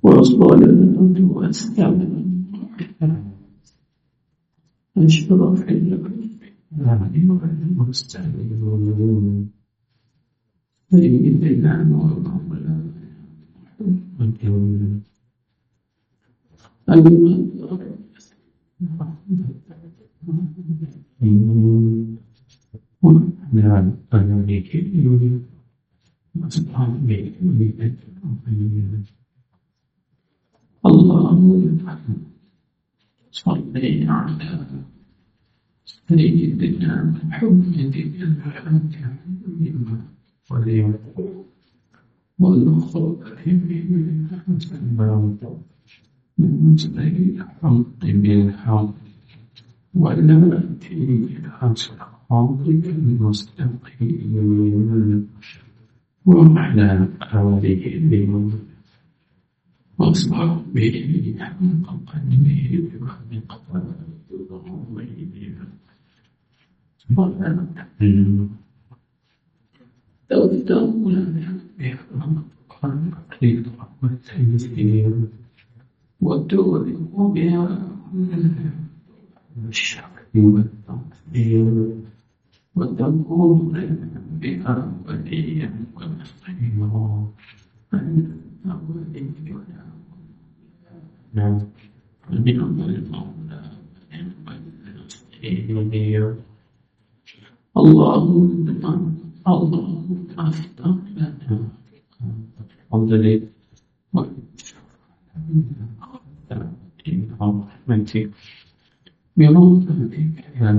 وأصبر الأرض وأستعمل أشرف علم المستعملون سيدنا مولانا محمد وعلى آله وأصحابه أجمعين. اللهم صل على سيدنا محمد الفاتح لما والخاتم لما سبق بمنزله الحق بالحق والهادي إلى صراطك المستقيم وعلى آله وأصحابه حق قدره ومقداره تغفر لنا بفضل والتيسير والتوفيق بها الشر والتقدير وتكون لنا بها وليا ونصيرا أنت ولينا ونعم المولى ونعم النصير. اللهم افتح لنا بفضلك برحمتك يا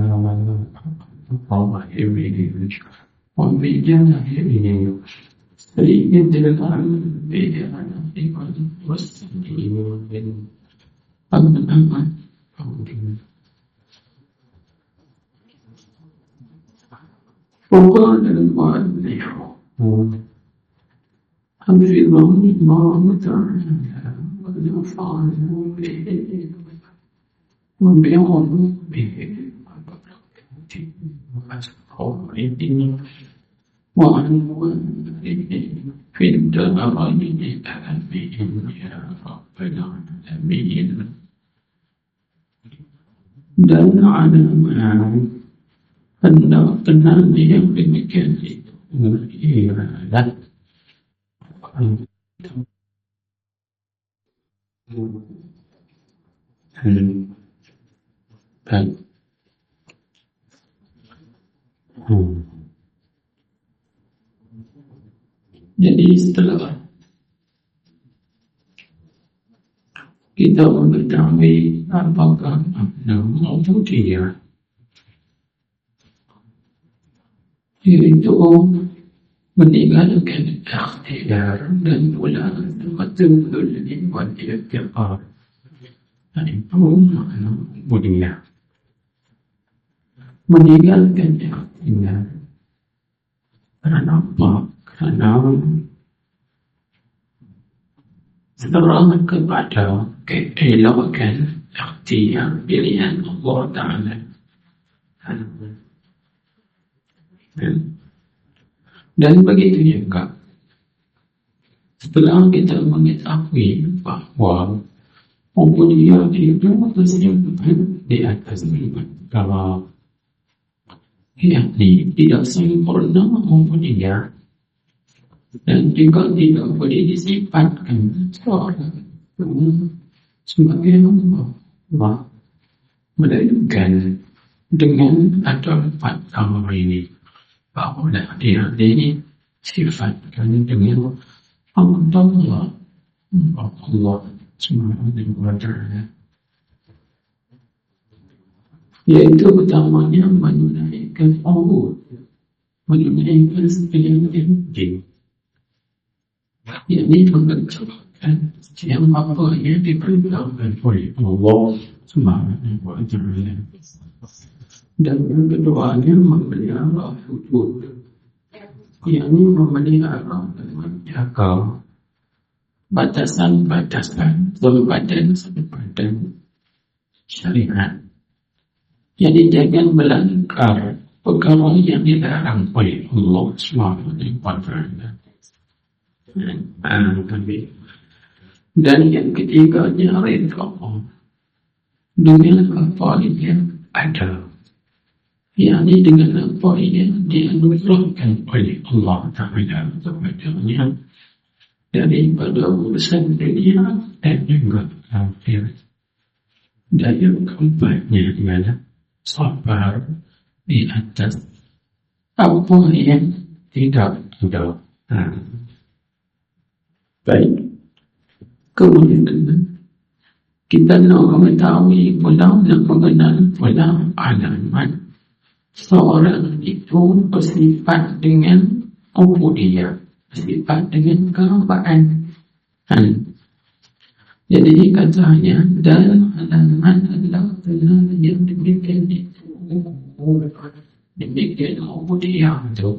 الطاهرين وبجاهه سيد الأنبياء والمرسلين أمن وقال المؤلف حفظه الله تعالى ونفعه به وبعلومه وبركاته وأسراره وأنواره في الدارين آمين يا رب العالمين. دل على معاني أن النادي بمكان الإرادة Jadi setelah kita mengetahui apakah makna ubudiyah, yaitu meninggalkan ikhtiar dan mulazamah wal i'tiqad, itu makna ubudiyah. Meninggalkan ikhtiar karena apa? Karena serah kepada keelokan ikhtiar pilihan Allah Ta'ala. Dan begitu juga setelah kita mengetahui bahwa ubudiyah itu tersimpan di atas kalau yakni tidak sempurna ubudiyah dan juga tidak boleh disifatkan seorang sebagai Allah, melainkan dengan ada empat hal ini bahwa dia disifatkan dengan Allah Subhanahu wa Ta'ala, yaitu utamanya menunaikan ubud, menunaikan penyembelihan, yakni mengerjakan yang apa yang diperintahkan oleh Allah Subhanahu wa Ta'ala. Dan yang keduanya memelihara wujud, yakni memelihara dan menjaga batasan-batasan sempadan syariat. Jadi jangan melanggar perkara yang dilarang oleh Allah SWT. Dan yang ketiganya ridha dengan apa yang ada, yakni dengan apa yang dianugerahkan oleh Allah Ta'ala kepadanya daripada urusan dunia dan juga akhirat. Dan yang keempatnya ialah sabar di atas apa yang tidak ada. Baik, kemudian kita nak mengetahui mengenal alamat seorang itu bersifat dengan ubudiyah, bersifat dengan kehambaan. Jadi katanya dalam alamat Allah Ta'ala yang demikian itu, demikian ubudiyah itu,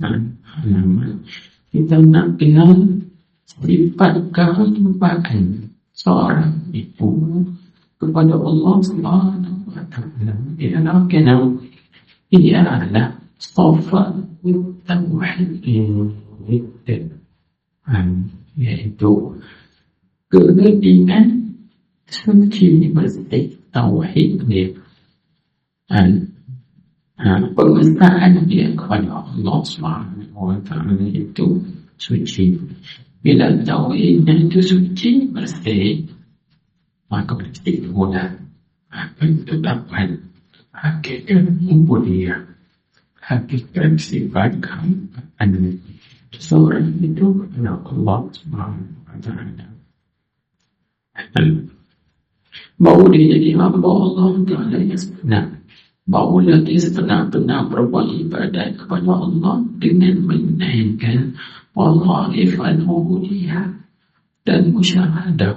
alamat kita nak kenal sifat kehambaan seorang itu kepada Allah Subhanahu wa Ta'ala. Ia adalah safatul tauhid, yaitu kelebihan suci bersih tauhid dia, pengestaan dia kepada Allah Subhanahu wa Ta'ala itu suci. Bila tauhidnya itu suci bersih, maka berstimulah apa itu dapat hakikat ubudiyah, hakikat sifat kehambaan seorang itu kepada Allah Subhanahu wa Ta'ala. Baru dia jadi hamba Allah Ta'ala yang sebenar, barulah dia sebenar-benar berbuat ibadat kepada Allah dengan menaikkan wallahi al-ubudiyah dan musyahadah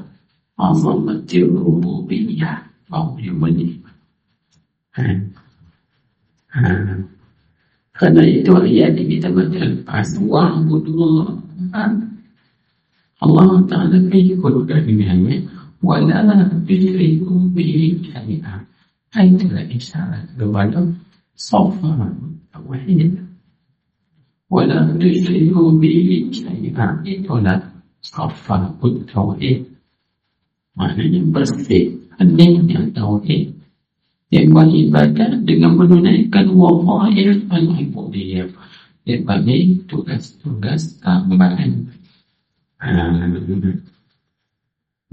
azamatil rububiyah, baru dia menerima. Karena itu ayat ini kita baca lepas, wa'budullah, Allah Ta'ala mengikutkan dengannya, wala tusyriku bihi syai'an. Itulah isyarat kepada safa tauhid. Wala tusyriku bihi syai'an, itulah safa tauhid. Maknanya bersih, heningnya tauhid, yang beribadah dengan menunaikan wafail al-ubudiyah, yang bagi tugas-tugas tambahan.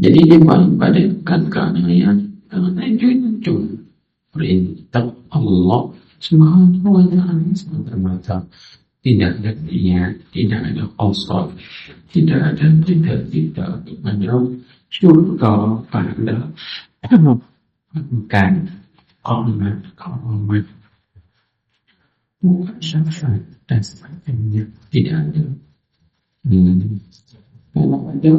Jadi dia beribadahkan karena junjung perintah Allah Subhanahu wa Ta'ala semata-mata. Tidak ada niat, tidak ada qasad, tidak ada cita-cita kepada syurga pada bukan qamat mukasyafat dan sebagainya, tidak ada. Kalau ada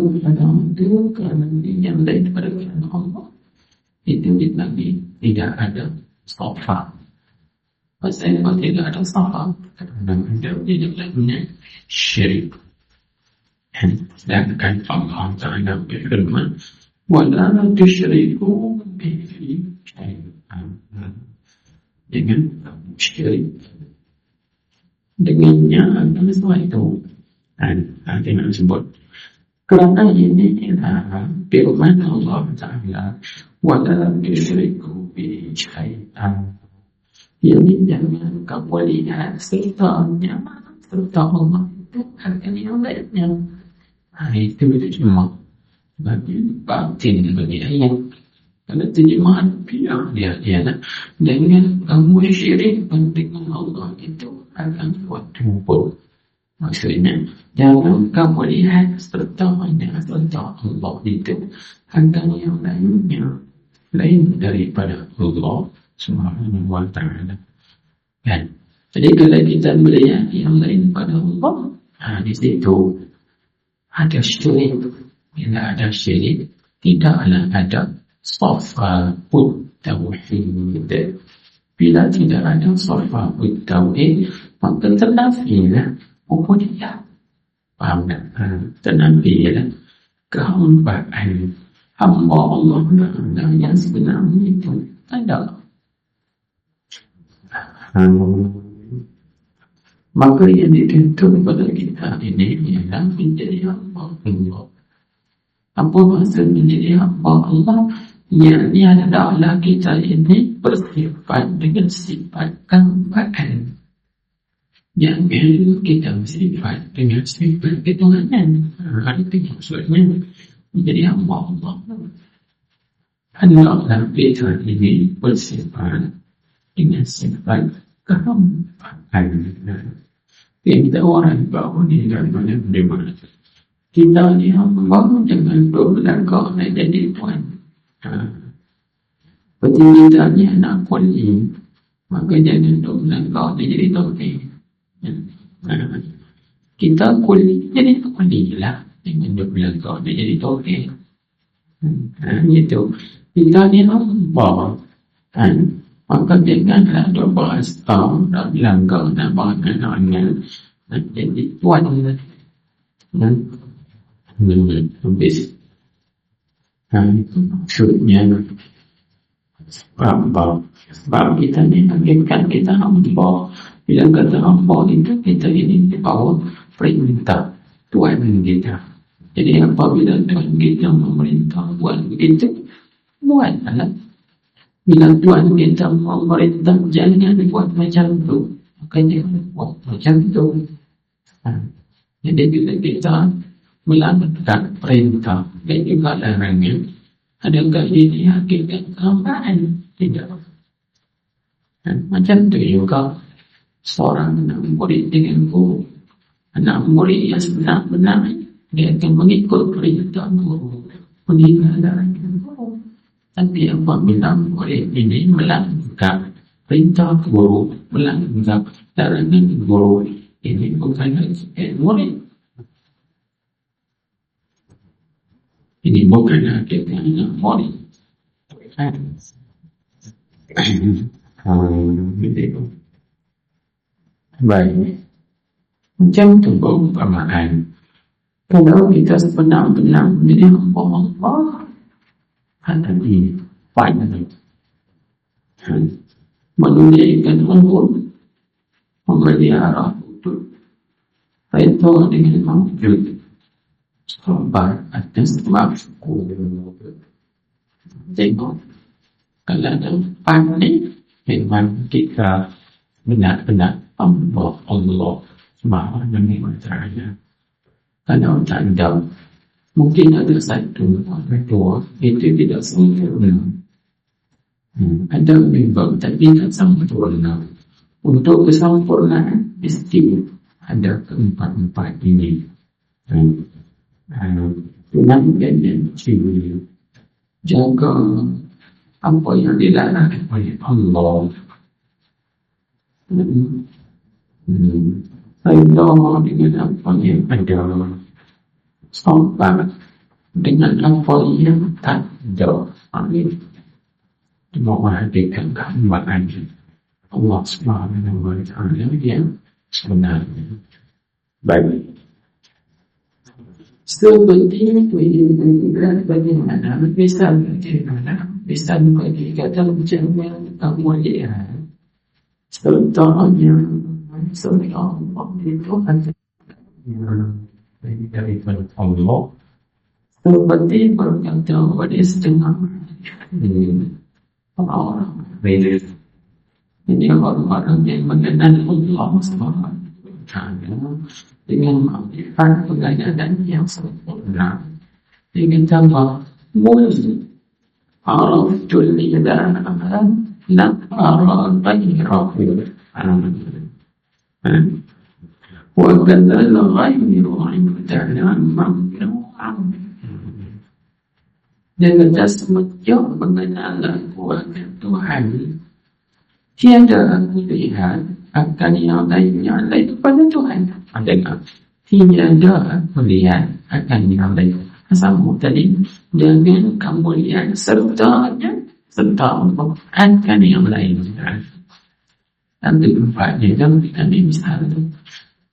itu kerana yang lain daripada kerana Allah, itu lagi tidak ada safa. Pasal kalau tidak ada safa, kadang-kadang ada di dalamnya syirik. Sedangkan Allah Ta'ala berfirman, wala tusyriku bihi syai'an. Jangan kamu syirik dengannya adalah sesuatu. Dengan sebut kerana ini adalah firman Allah Ta'ala, wala tusyriku bihi syai'an. Ini jangan kamu lihat sertanya, serta Allah itu akan yang lainnya. Itu cuma bagi batin, bagi ayat. Karena terjemahan pihak dia dengan kamu syirik dengan Allah itu akan suatu pun. Maksudnya jangan kamu lihat sertanya, serta Allah itu akan yang lainnya, lain daripada Allah Subhanahu wa Ta'ala. Kan? Jadi kalau kita melihat yang lain pada Allah, di situ ada syirik. Bila ada syirik, tidaklah ada safatul tauhid. Bila tidak ada safatul tauhid, maka ternafilah ubudiyah. Faham tak? Ternafilah kehambaan hamba Allah yang sebenarnya itu adalah maka yang dituntut pada kita ini ialah menjadi hamba Allah. Apa maksud menjadi hamba Allah? Yang adalah kita ini bersifat dengan sifat kehambaan. Jangan kita bersifat dengan sifat ketuhanan. Itu maksudnya menjadi hamba Allah. Hendaklah kita ini bersifat dengan sifat kehambaan. Kita orang baru ni dari mana. Kita ni hamba jangan berlagak nak jadi tuan. Seperti kita ni anak kuli, maka jangan berlagak nak jadi tuan. Kita kuli jadi kuli lah, jangan berlagak nak jadi tuan. Itu kita ni hamba. Maka janganlah berasta dan langgar dan berangan-angan dan jadi tuan habis itu maksudnya sebab kita ni hakikat kita hamba. Bila kata hamba itu kita ini di bawah perintah Tuhan kita. Jadi apabila Tuhan kita memerintah buat begitu, buatlah. Bila Tuhan kita memerintah jangan buat macam tu, maka jangan buat macam tu. Jadi bila kita melanggar perintah dan juga larangan, adakah ini hakikat kehambaan? Tidak. Macam tu juga seorang anak murid dengan guru. Anak murid yang sebenar-benar dia akan mengikut perintah guru, meninggal larangan guru. Tapi apabila murid ini melanggar perintah guru, melanggar larangan guru, ini bukan hakikat murid. Ini bukan hakikat murid. Baik. Macam tu perumpamaan. Kalau kita sebenar-benar menjadi hamba Allah, ada di pada menunaikan umur, memelihara hidup, itu dengan mawujud sabar atas maksud. Tengok, kalau ada panik, memang kita benar-benar hamba Allah Subhanahu wa Ta'ala. Kalau tak ada, mungkin ada satu atau dua, itu tidak sempurna. Ada memang, tapi tak sempurna. Untuk kesempurnaan, mesti ada keempat-empat ini. Tunangkan dan ciri. Jaga apa yang dilarang oleh Allah. Redha dengan apa yang ada. Sabar dengan apa yang tak ada. Amin. Menghadirkan kehambaan Allah Subhanahu wa Ta'ala yang sebenarnya. Baik. Seperti itu bagaimana bisa dikatakan macam kemuliaan sertanya Allah itu dari Allah seperti berkata pada setengah orang ini orang-orang yang mengenal Allah Subhanahu wa Ta'ala dengan makrifat pengajaran yang sempurna dengan cara mulai araftul ilaha la ara ghayrahu wa kadhal ghayru ta'ala mamnu'an. Dengan semenjak mengenal aku akan Tuhan, tiada aku lihat akan yang lainnya daripada Tuhan. Dengar, tiada aku lihat akan yang lain. Sama tadi, dengan kemuliaan sertanya, serta akan yang lain. Dan keempatnya, dan kami misalnya,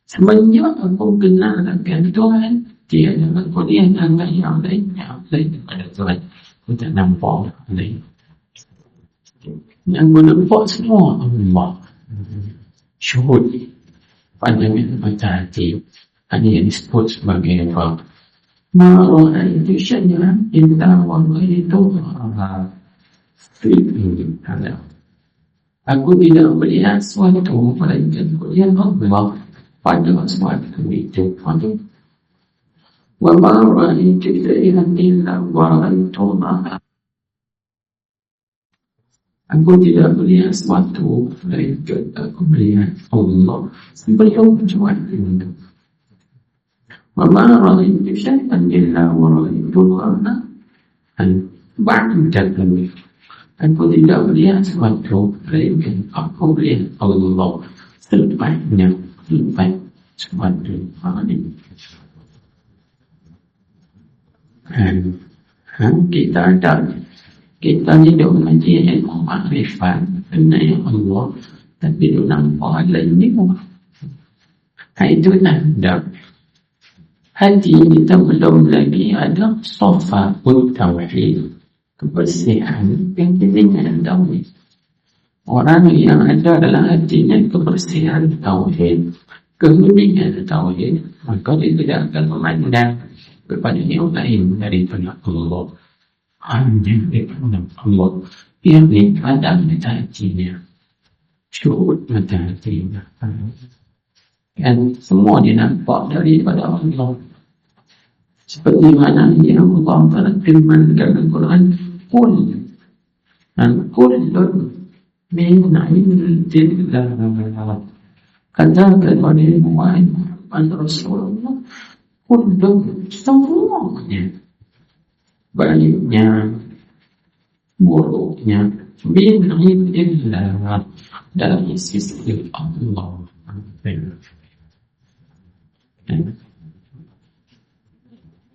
semenjak aku kenal akan Tuhan, Dia adalah kemudian anda yang lainnya daripada Tuhan. Kita nampak lain. Yang menampak semua Allah. Syuhud pandangan mata hati. Ini yang disebut sebagai apa? Marah itu syanya indah warna itu aku tidak melihat suatu melainkan kemudian Allah pada suatu itu. Wa marah itu syai'an indah warna itu aku tidak melihat sesuatu melainkan aku melihat Allah beliau sesuatu itu. Wa ma ra'aytu syai'an illa wa ra'aytu Allah ba'da kami. Aku tidak melihat sesuatu melainkan aku melihat Allah selepasnya selepas sesuatu ini. Kita ada kita hidup menjadi ilmu makrifat mengenai Allah tapi itu nampak lain juga. Itu tanda hati kita belum lagi ada safa'ut tauhid, kebersihan yang dengan tauhid. Orang yang ada dalam hatinya kebersihan tauhid, kemuliaan tauhid, maka dia tidak akan memandang kepada yang lain daripada Allah. Hanya daripada Allah yang dipandang mata hatinya, syuhud mata hatinya, dan semua dinampak daripada Allah. Seperti mana yang Allah berfirman dalam Quran, Qul kullun min indillah. Katakan oleh Muhammad Rasulullah, kullun semuanya, baiknya, buruknya, min indillah, dari sisi Allah.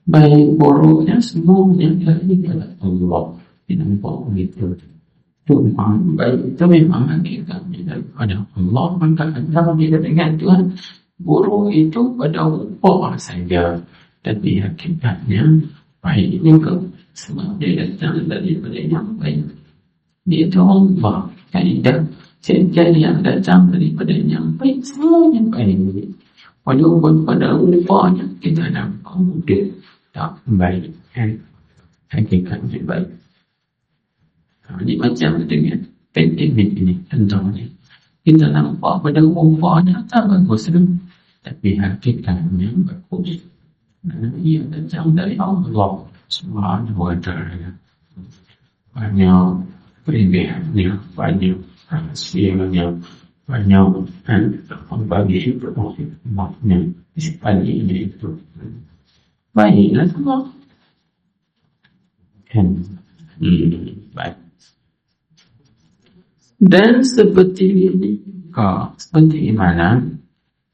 Baik buruknya semuanya daripada Allah. Nampak begitu. Cuma baik itu memang hakikatnya daripada Allah. Maka kalau kita dengan Tuhan, buruk itu pada Allah saja. Tapi hakikatnya baik juga sebab dia datang daripada yang baik. Dia itu Allah. Kaidah sejak yang datang daripada yang baik, semuanya baik. Walaupun pada rupanya kita nampak mudah tak baik, hakikatnya baik. Ini macam dengan pandemik ini contohnya. Kita nampak pada rupanya tak bagus tu, tapi hakikatnya bagus. Ia datang dari Allah Subhanahu wa Ta'ala. Banyak perbezaan, banyak rahasianya, banyak bagi makna sepanjang ini itu. Baiklah semua. Baik. Dan seperti ini, seperti mana?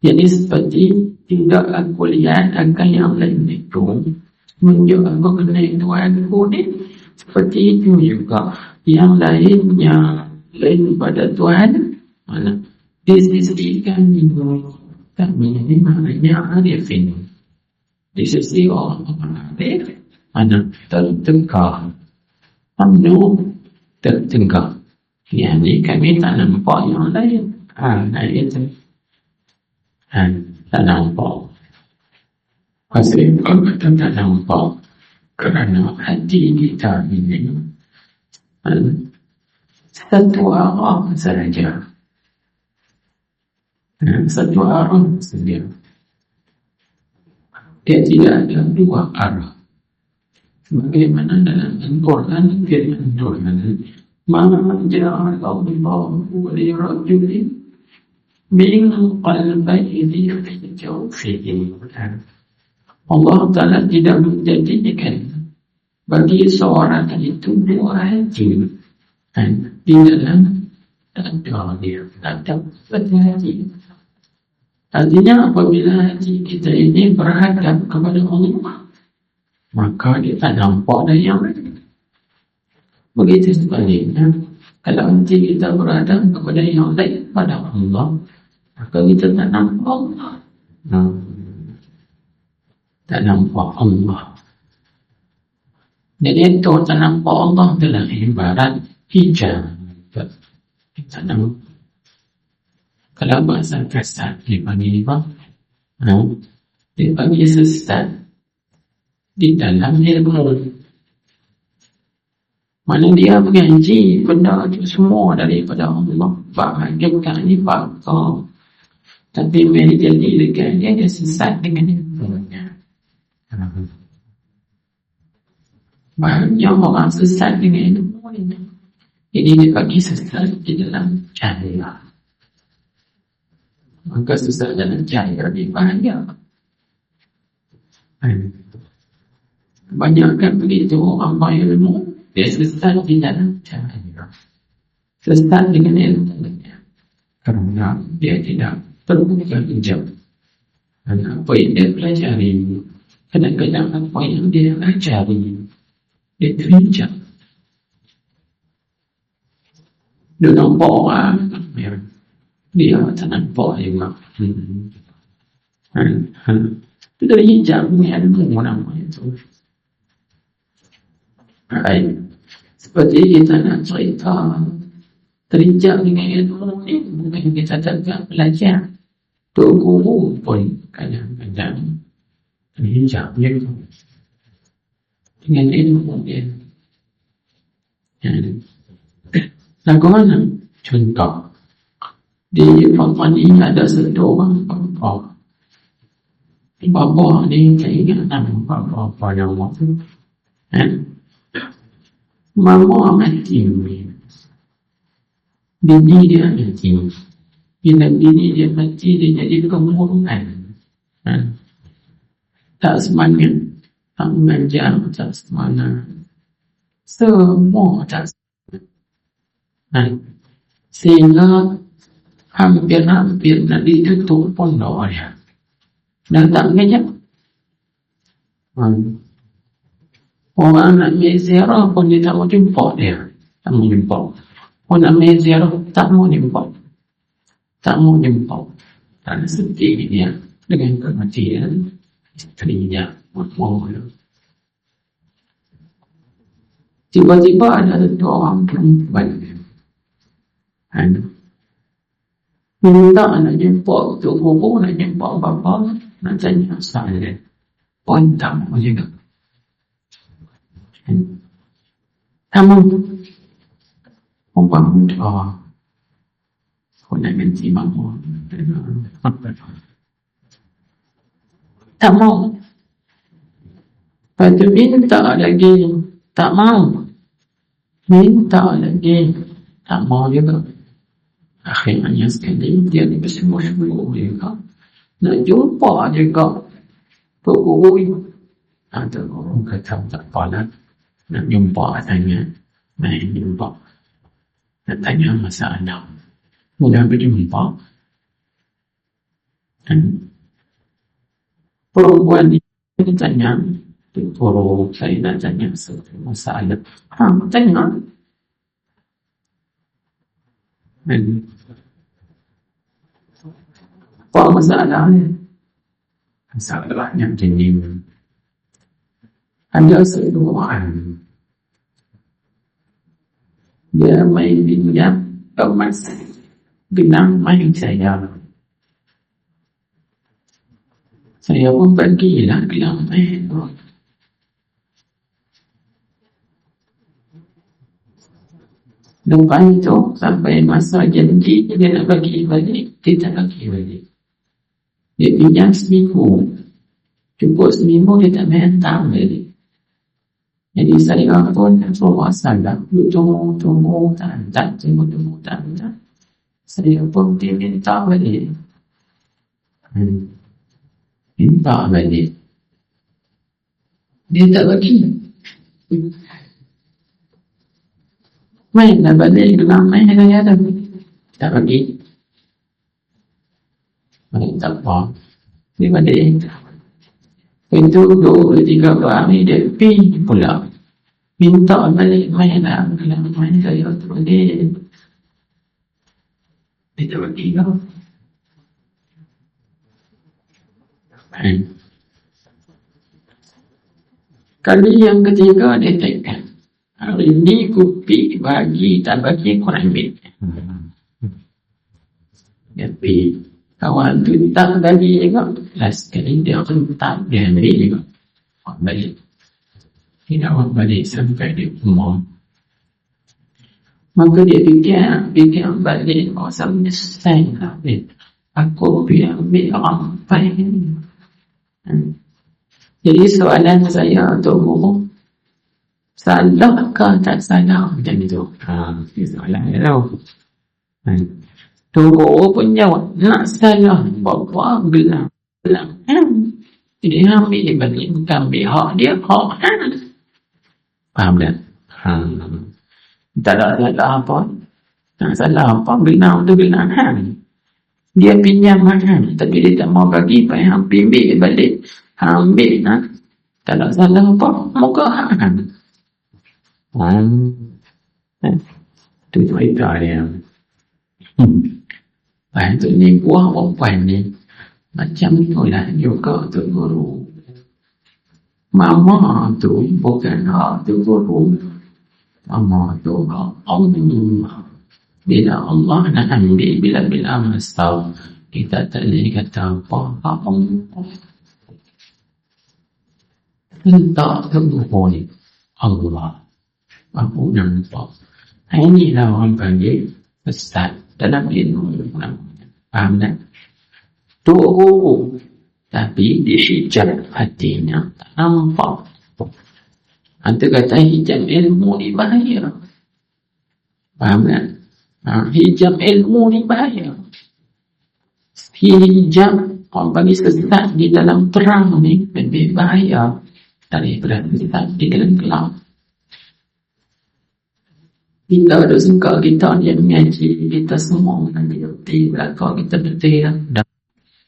Jadi seperti tidak aku lihat akan yang lain itu menunjuk aku kenal Tuhan ini. Seperti itu juga yang lainnya lain pada Tuhan. Mana? Di sisi kami ini maknanya arifin. Di sisi orang arif, mana tertengkar, tertengkar. Yani kami tak nampak yang lain. Itu. Tak nampak. Pasal kita tak nampak kerana hati kita ini satu arah saja. Satu arah saja. Dia tidak ada dua arah. Sebagaimana dalam Al-Quran firman Tuhan, "Ma ja'alallahu li rajulin min qalbayni fi jawfihi." Allah Ta'ala tidak menjadikan bagi seorang itu dua hati di dalam dada dia, dada hati. Artinya apabila hati kita ini berhadap kepada Allah, maka kita nampak dari yang lain. Begitu sebaliknya, kalau hati kita berhadap kepada yang lain pada Allah, maka kita tak nampak Allah. tak nampak Allah. Jadi itu tak nampak Allah adalah ibarat hijab. Tak nampak. Kalau bahasa kasar dipanggil apa? Dipanggil sesat di dalam ilmu. Mana dia mengaji benda itu semua daripada Allah, bahagikan ibadah. Tapi bila jadi dekat dia sesat dengan ilmunya. Banyak orang sesat dengan ilmunya. Jadi dia bagi sesat di dalam cahaya. Maka sesat dalam cahaya lebih bahaya. Banyakkan begitu orang berilmu, dia sesat di dalam cahaya. Sesat dengan ilmunya. Kerana dia tidak terbuka hijab. Dan apa yang dia pelajari, kadang-kadang apa yang dia pelajari, dia terhijab. Dia nampak orang, dia tak nampak juga. Itu dari hijab ni ilmu namanya itu. Seperti kita nak cerita terhijab dengan ilmu ni, bukan kita tak belajar. Tok guru pun kadang-kadang terhijab dia dengan ilmu dia. Bagaimana? Contoh, di Papuan ini ada satu orang bapa. Bapa ni saya ingat nama bapa yang waktu. Mama mati. Bini dia mati. Bila bini dia mati, dia jadi kemurungan. Tak semangat, tak mengajar, tak semangat. Semua tak semangat. Sehingga hampir-hampir nak ditutup pondok dia. Dan tak mengajar. Orang nak ziarah pun dia tak mau jumpa dia. Tak mau jumpa. Orang nak ziarah tak mau jumpa. Tak mau jumpa. Dan sedih dia dengan kematian isterinya. Tiba-tiba ada satu orang perempuan minta nak jumpa Tok Guru, nak jumpa bapa, nak tanya asal dia. Pun tak mau juga. Kamu perempuan muda, kau nak ganti mama. Tak mau. Lepas tu minta lagi, tak mau. Minta lagi, tak mau juga. Akhirnya sekali dia ni bersungguh-sungguh juga. Nak jumpa juga Tok Guru itu. Ada orang kata tak apalah. Nak jumpa tanya. Main jumpa. Nak tanya masalah. Mudah berjumpa. Perempuan ini tanya. Tok Guru, saya nak tanya satu masalah. Tanya. Apa masalahnya? Masalahnya gini. Ada seorang dia main pinjam emas, bilang main saya pun bagilah bilang main. Lepas itu sampai masa janji dia nak bagi balik, dia tak bagi balik. Dia pinjam seminggu, cukup seminggu dia tak hantar balik. Jadi saya pun suruh salah, tunggu tak hantar. Saya pun dia minta balik. Minta balik. Dia tak bagi. Main dah balik, bilang main saya dah tak bagi. Main tak apa. Dia balik. Itu 2-3 hari dia pergi pula. Minta balik main lah. Bilang main saya tak balik. Dia tak bagi kau. Kali yang ketiga dia tekan. Hari ni kopi bagi tak bagi kau ambil. Dia pergi. Kawan tu tak bagi juga. Last kali dia tak dia ambil juga. Orang balik. Tidak orang balik sampai dia umur. Maka dia fikir balik. Masa menyesal lah. Aku pergi ambil rampai ni. Jadi soalan saya untuk guru, salahkah tak salah macam itu? Soalan dia tahu. Tu guru pun jawab, nak salah, bawa gelang. Dia ambil balik, bukan ambil hak dia, hak faham tak? Tak ada salah apa. Tak salah apa, gelang tu gelang dia pinjam tapi dia tak mau bagi, payah ambil balik. Ambil nak. Tak ada salah apa, moga tu cerita dia. Lepas tu ni buah perempuan ni macam tu lah juga tu guru. Mama tu bukan hak tu guru. Mama tu hak Allah. Bila Allah nak ambil, bila masa kita tak boleh kata apa, hak Allah. Hentak terbuka ni Allah. Aku nampak. Inilah orang panggil Ustaz dalam ilmu. Faham tak? Tu guru. Tapi dihijab hatinya. Tak nampak. Anta kata hijab ilmu ni bahaya. Faham tak? Hijab ilmu ni bahaya. Hijab orang panggil sesat di dalam terang ni lebih bahaya daripada sesat di dalam gelap. Kita ada suka kita yang mengaji, kita semua mengambil erti belakang kita betul dan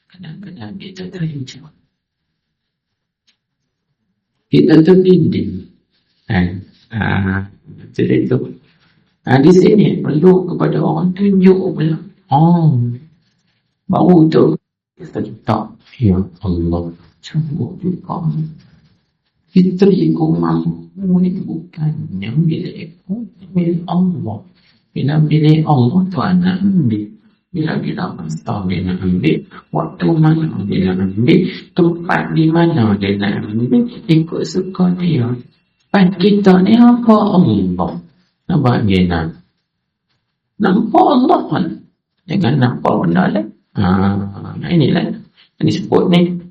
kadang-kadang kita terhijab. Kita terbimbing. Jadi itu. Di sini perlu kepada orang tunjuk pula. Baru tu kita tak. Ya Allah, sungguh juga. Istriku mampu ni bukannya milik aku, milik Allah. Bila milik Allah tu anak ambil. Bila masa dia nak ambil, waktu mana dia nak ambil, tempat di mana dia nak ambil, ikut suka dia. Pan kita ni apa Allah? Nampak dia nak. Nampak Allah kan? Jangan nampak benda lain. Inilah yang disebut ni.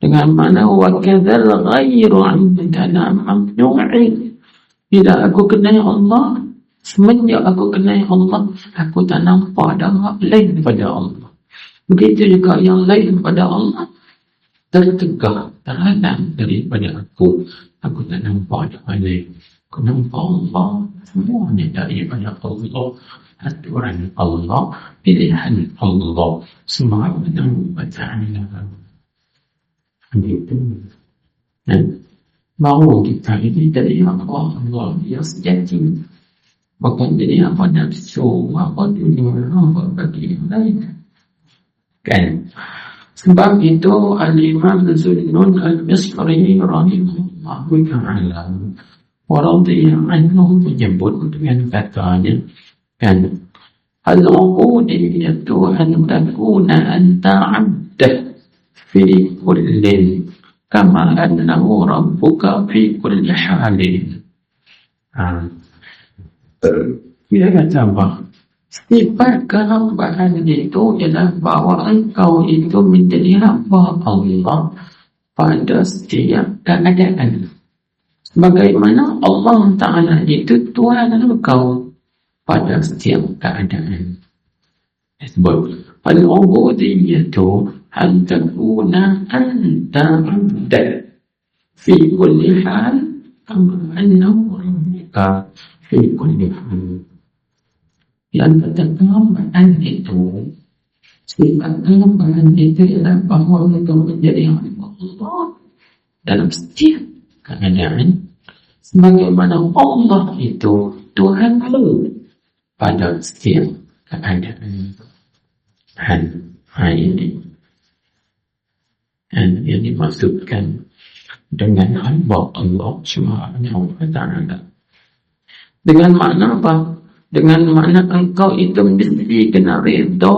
Dengan mana wakadzal ghairu amdana mamnu'in. Bila aku kenal Allah, semenjak aku kenal Allah, aku tak nampak ada hak lain daripada Allah. Begitu juga yang lain daripada Allah tertegak, terhalang daripada aku. Aku tak nampak ada hak lain. Aku nampak Allah semuanya daripada Allah. Aturan Allah, pilihan Allah subhanahu wa ta'ala. Begitu. Baru kita ini dari Allah yang sejati. Bukan dari apa nafsu, apa dunia, apa bagi yang lain. Kan? Sebab itu Al-Imam Zunnun Al-Misri rahimahullahu ta'ala wa radhiya anhu menyebut dengan katanya kan, al-ubudiyatu an takuna anta 'abdah fi kullin kama annahu rabbuka fi kulli halin. Dia kata apa? Sifat kehambaan itu ialah bahawa engkau itu menjadi hamba Allah pada setiap keadaan. Bagaimana Allah Ta'ala itu Tuhan engkau pada setiap keadaan. Sebab al-ubudiyatu an takuna anta 'abdan fi kulli hal kama annahu rabbuka fi kulli hal. Yang kehambaan itu, sifat kehambaan itu ialah bahawa engkau menjadi hamba Allah dalam setiap keadaan, sebagaimana Allah itu Tuhanmu pada setiap keadaan. Ini yang dimaksudkan dengan hamba Allah Subhanahu wa ta'ala. Dengan makna apa? Dengan makna engkau itu mesti kena redha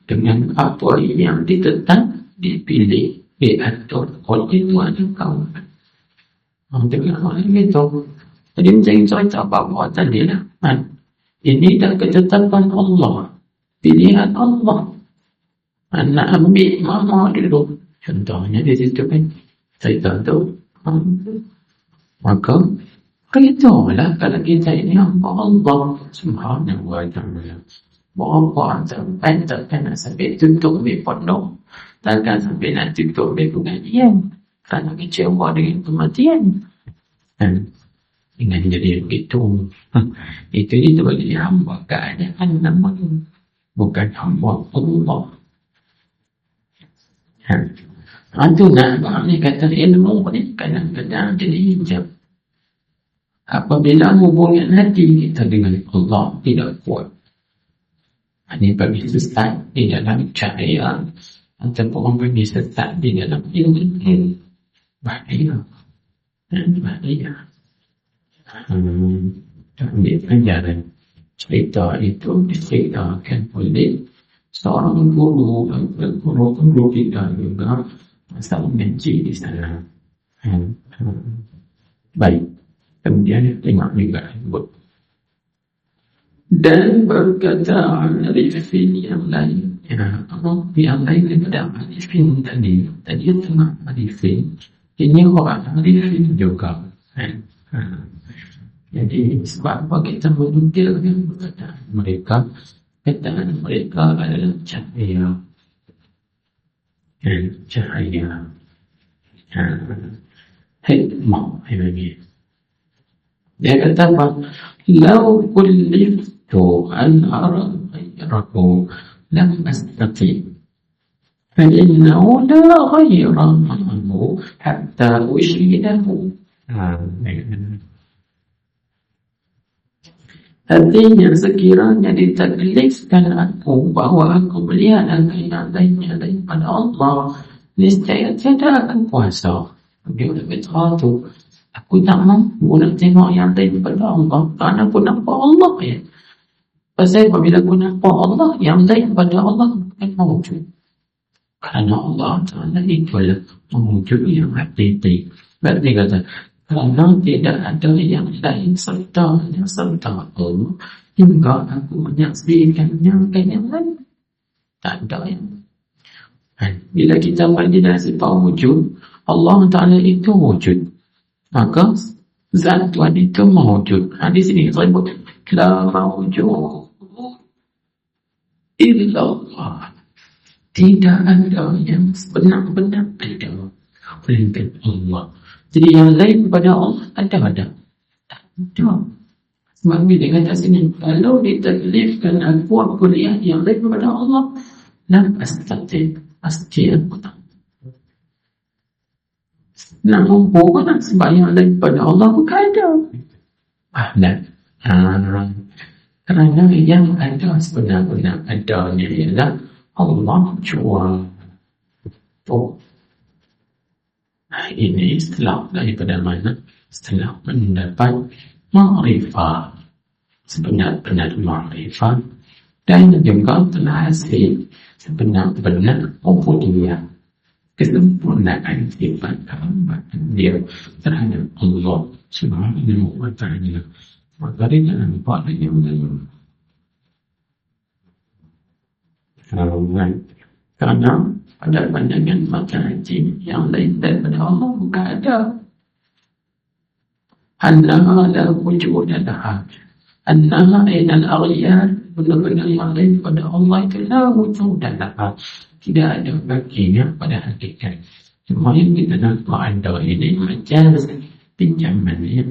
dengan apa yang ditetap, dipilih, diatur oleh Tuhan engkau. Dengan makna itu. Jadi macam cerita bahawa tadi lah. Ini dah ketetapan Allah, pilihan Allah. Nak ambil mama dulu. Contohnya di situ kan cerita tu. Maka redhalah kalau kita ini hamba Allah Subhanahu wa ta'ala. Berapa sampai takkan nak sampai tutup di pondok, takkan sampai nak tutup di pengajian kerana kecewa dengan kematian. Dengan jadi begitu. Itu bagi hamba keadaan namanya, bukan hamba Allah. Itu nak ni kata ilmu ni kadang-kadang jadi hijab. Apabila hubungan hati kita dengan Allah tidak kuat, ini bagi sesat di dalam cahaya ataupun bagi sesat di dalam ilmu, bahaya. Bahaya. Ambil pelajaran. Cerita itu diceritakan oleh seorang guru kita juga masa mengaji di sana. Baik. Kemudian tengok juga sebut. Dan berkata arifin yang lain. Yang lain daripada arifin tadi. Tadi tengah arifin. Ini orang arifin juga. Jadi sebab apa kita menunjukkan perkataan mereka. Perkataan mereka adalah cahaya. Cahaya. Hikmah. Dia kata apa? Lau kulliftu an ara ghayrahu lam astati. Fa'innahu la ghayra ma'ahu hatta ushidahu. Artinya sekiranya ditaklifkan aku bahawa aku melihat yang lainnya daripada Allah, niscaya tiada akan kuasa. Dia berkata, aku tak mampu nak tengok yang daripada Allah kerana aku nampak Allah ya. Pasal apabila aku nampak Allah, yang daripada Allah bukan mawujud. Kerana Allah Ta'ala itulah mewujud yang hakiki. Berarti kata, kerana tidak ada yang lain serta Allah, hingga aku menyaksikan yang lain. Tak ada yang. Bila kita menjadi sifat wujud, Allah Ta'ala itu wujud. Maka zat Tuhan itu mewujud. Di sini sebut la mawjud illa Allah. Tidak ada yang benar-benar ada melainkan Allah. Jadi yang lain pada Allah ada. Tak ada. Sebab bila kata sini, kalau ditaklifkan aku lihat yang lain pada Allah, lam astati, pasti aku tak. Nak mempunyai sebab yang lain pada Allah bukan ada. Kerana yang ada sebenar-benar adanya ialah Allah jua. Ini istilah daripada mana? Setelah mendapat ma'rifah, sebenar-benar ma'rifah, dan juga telah hasil sebenar-benar ubudiyah, kesempurnaan sifat kehambaan dia terhadap Allah Subhanahu wa ta'ala. Maka dia nampak yang lain. Kerana pada pandangan mata hati yang lain daripada Allah bukan ada. Annaha la wujuda laha. Annaha ainal aghyar, benar-benar yang lain pada Allah itu la wujuda laha. Tidak ada baginya pada hakikat. Cuma yang kita nampak ada ini macam pinjaman ya.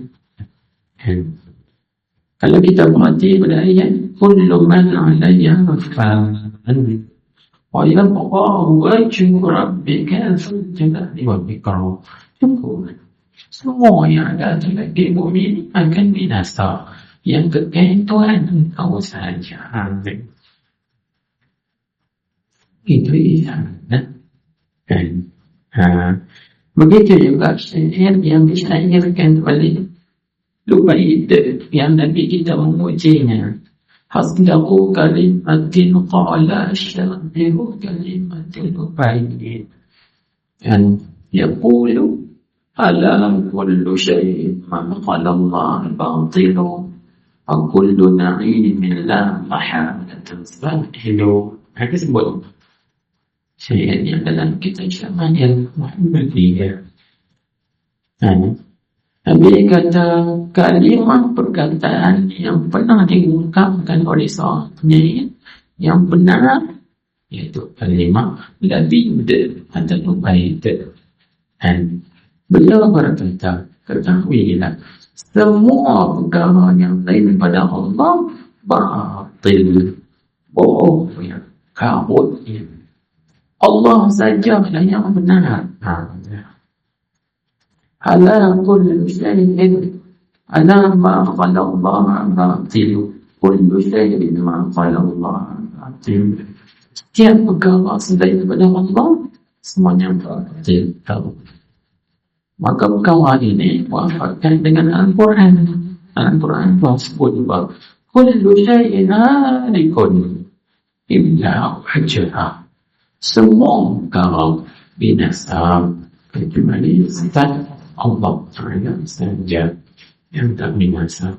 Kalau kita perhati pada ayat kullu man 'alayha fan wa yabqa wajhu rabbika dzul jalali wal ikram. Semua yang ada di bumi ini akan binasa. Yang kekal Tuhan engkau saja. Itu isyarat kan. Begitu juga syair yang disyairkan oleh Lubaid yang Nabi kita memujinya. Hasdahu kalimatin qala syairu kalimatin Lubaid. Dan yaqulu ala kullu syai'in ma qala Allah batilu wa kullu na'imin la mahalatan sahilu. Ada sebut syair yang dalam kitab Syama'il Muhammadiyah. Nabi kata kalimah perkataan yang pernah diungkapkan oleh seorang penyair yang benar, iaitu kalimah labid atau lubaid. Dan beliau berkata, ketahuilah semua perkara yang lain pada Allah batil, bohong, kabut. Allah sajalah yang benar. Ala kullu syai'in ala ma qala Allah batil, kullu syai'in ma qala Allah batil. Setiap perkara selain daripada Allah semuanya batil. Maka perkara ini wafatkan dengan Al-Quran. Al-Quran tersebut juga kullu syai'in halikun illa wajhah. Semua perkara binasa kecuali sifat Allah Ta'ala saja yang tak binasa.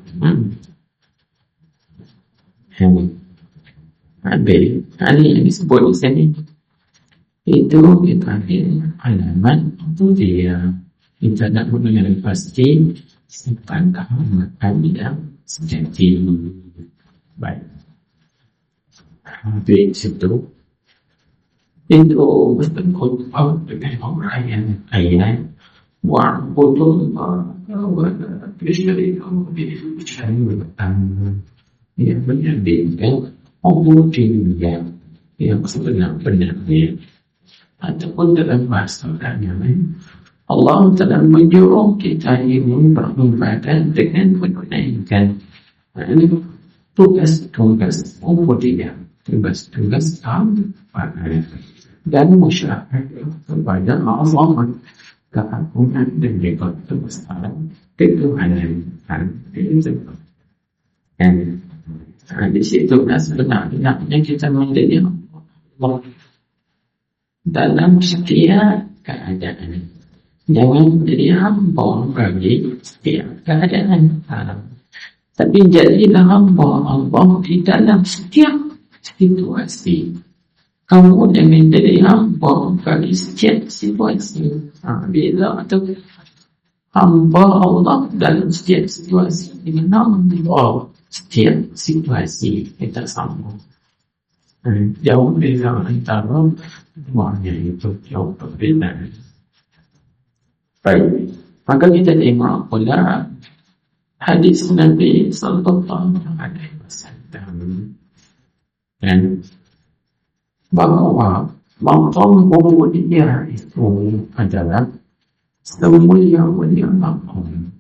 Habis yang disebut di sini itu kita alamat itu dia kita nak mengenal pasti sifat kehormatan yang sejati. Baik, habis itu bertengkar dengan orang yang lain. Wa'budu Allah wa la tusyriku bihi syai'an. Ya, menyandingkan ubudiyah yang sebenar-benarnya. Ataupun dalam bahasa orang yang lain, Allah telah menyuruh kita ini beribadah dengan menunaikan tugas-tugas ubudiyah, tugas-tugas hamba dan masyarakat kepada Allah. Keagungan dan juga kebesaran ketuhanan itu. Dan di situ sebenarnya kita menjadi Allah dalam setiap keadaan. Jangan menjadi hamba bagi setiap keadaan, tapi jadilah hamba Allah di dalam setiap situasi. Kamu jangan jadi hamba bagi setiap situasi. Bila atau hamba Allah dalam setiap situasi dengan Allah setiap situasi kita sama. Jauh beza antara duanya itu jauh berbeda. Baik, maka kita tengok pula hadis Nabi Sallallahu Alaihi Wasallam dan bahwa maqam ubudiyah itu adalah semulia-mulia maqam,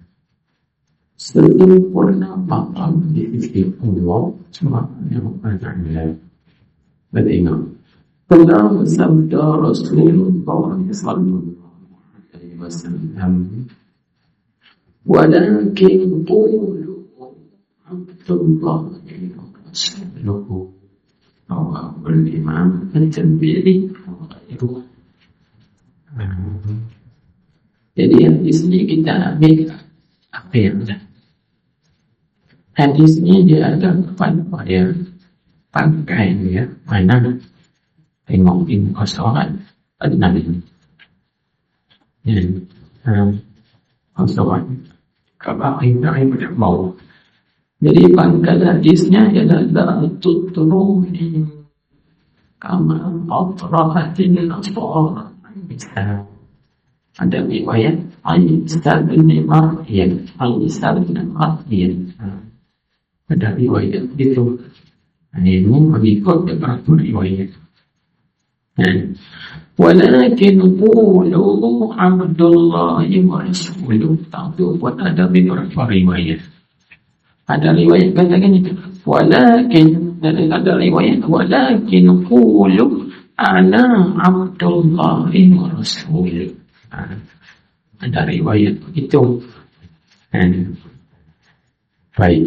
sempurna maqam di sisi Allah Subhanahu wa Ta'ala. Ingat, telah bersabda Rasulullah Sallallahu Alaihi Wasallam, walakin qulu Abdullah wa Rasuluhu. Imam Al-Jambiri itu. Jadi di sini kita ambil apa yang ada. Hadis ini dia ada pada ya pakai ya mana tengok di kosongan ada Nabi. Dan kosongan kabar ini tidak mau. Jadi pangkal hadisnya ialah la tutruni kama atrahatin nasara. Ada riwayat Aisyah bin Maryam, ada riwayat itu. Ini mengikut beberapa riwayat. Walakin qulu Abdullah wa Rasuluhu. Tapi ada beberapa riwayat. Ada riwayat katakan itu. Walakin, ada riwayat walakin qulu ana Abdullah wa Rasuluhu. Ada riwayat begitu. Baik.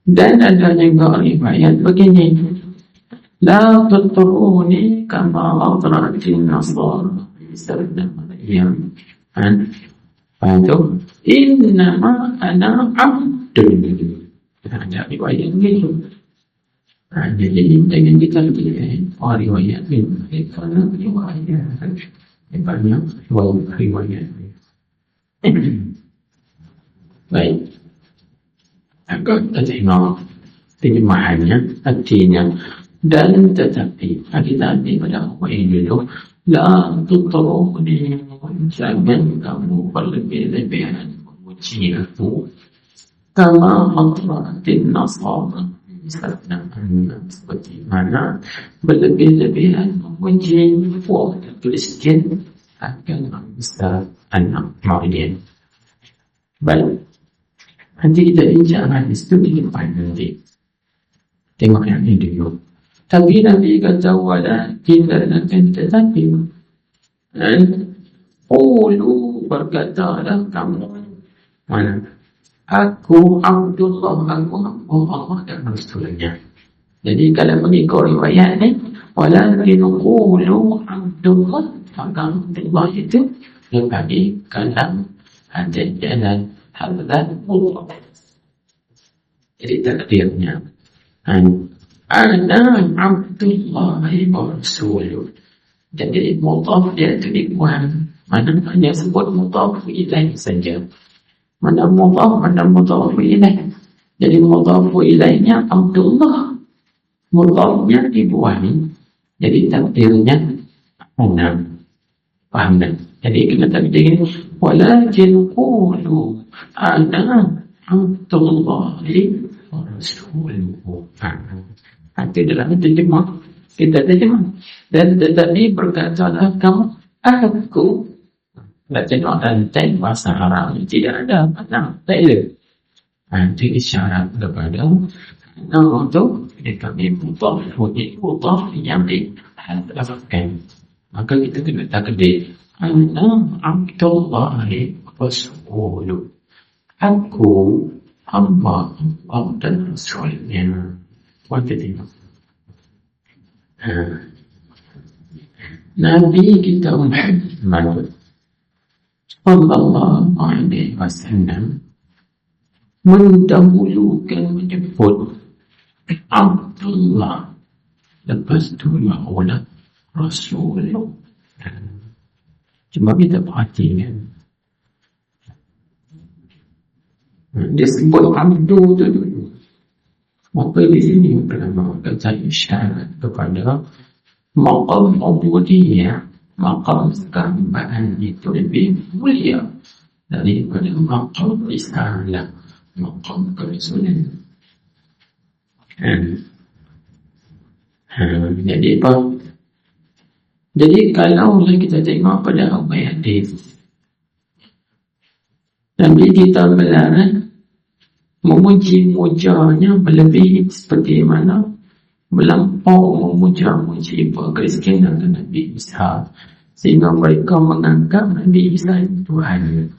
Dan ada juga riwayat begini, la tutruni kama atratin nasar Istarna Maryam. Itu innama ana abdun. Ada riwayat gitu. Jadi dengan kita riwayat ini karena riwayat banyak riwayat. Baik. Agak tengok terjemahannya, artinya dan tetapi hati-hati pada apa yang dulu la tutruni, jangan kamu berlebih-lebihan memuji aku kama atratin nasara seperti mana berlebih-lebihan memuji orang Kristian akan Isa anak Maryam. Baik. Nanti kita bincang hadis itu di depan nanti. Tengok yang ini dulu. Tapi Nabi kata walakin dan tetapi. Qulu berkatalah kamu. Mana? Aku Abdullah, aku Allah dan Rasulnya. Jadi kalau mengikut riwayat ni, walakin qulu Abdullah, maka Abdullah itu dibagi kalam ada jalan haddan Allah. Jadi takdirnya ana Abdullah wa Rasuluh. Jadi mudhaf dia itu dikuang. Mana hanya sebut mudhaf ilaih saja. Mana mudhaf ilaih. Jadi mudhaf ilaihnya Abdullah, mudhafnya dibuang. Jadi takdirnya ana. Paham tak? Jadi kita takdir walakin qulu ana Abdullah wa Rasuluh. Itu dalam terjemah. Kita terjemah. Dan tadi berkatalah kamu aku. Baca dan bahasa Arab tidak ada kata ta'il. Itu isyarat kepada untuk kami mudhaf yang dihadapkan. Maka kita kena takdir ana Abdullah Rasuluh. Aku hamba Allah dan Rasulnya. Wajib tengok. Nabi kita Muhammad sallallahu alaihi wasallam mendahulukan menyebut Abdullah, lepas tu oleh Rasulullah. Cuma kita perhatikan dia sebut Abdu tu dulu. Maka di sini ulama kata isyarat kepada maqam ubudiyah, maqam kehambaan itu lebih mulia daripada maqam risalah, maqam kerasulan. Jadi apa? Jadi kalau kita tengok pada hadis, Nabi kita melarang memuji mujanya melebihi seperti mana melampau memuja-muji Kristian dan Nabi Isa, sehingga mereka menganggap Nabi Isa itu Tuhan.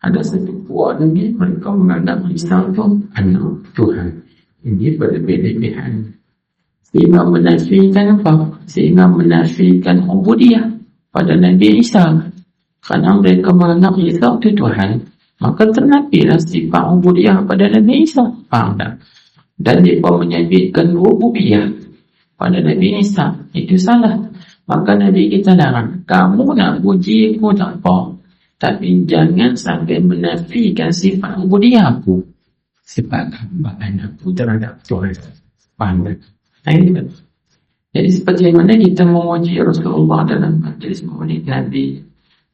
Ada satu puak lagi mereka menganggap Isa itu anak Tuhan. Ini berlebih-lebihan, sehingga menafikan apa? Sehingga menafikan ubudiyah pada Nabi Isa. Karena mereka menganggap Isa itu Tuhan, maka ternafilah sifat ubudiyah pada Nabi Isa. Faham tak? Dan dia menyebutkan rububiyah pada Nabi Isa. Itu salah. Maka Nabi kita larang, kamu nak puji aku tak apa, tapi jangan sampai menafikan sifat ubudiyah aku, sifat hambaan aku terhadap Tuhan. Faham tak? Jadi seperti mana kita memuji Rasulullah dalam majlis maulid Nabi,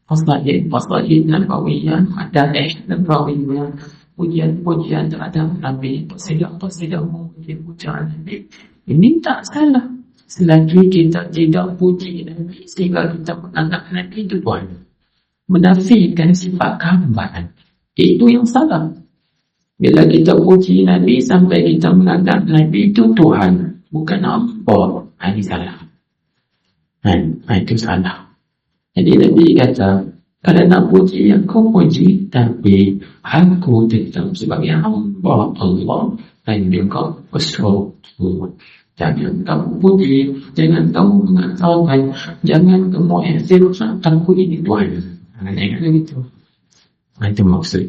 Faslahid Nabawiyah, Madaih Nabawiyah, pujian-pujian terhadap Nabi, Qasidah memuji pujian Nabi. Ini tak salah selagi kita tidak puji Nabi sehingga kita menganggap Nabi itu Tuhan, menafikan sifat kehambaan. Itu yang salah. Bila kita puji Nabi sampai kita menganggap Nabi itu Tuhan, bukan apa, ini salah. Itu salah. Jadi Nabi kata, Kalau nak puji aku puji, tapi aku tetap sebagai hamba Allah dan juga Rasul. Jangan kamu puji, jangan kamu mengatakan, jangan kamu ihtirafkan aku ini Tuhan. Jangan gitu. Itu maksud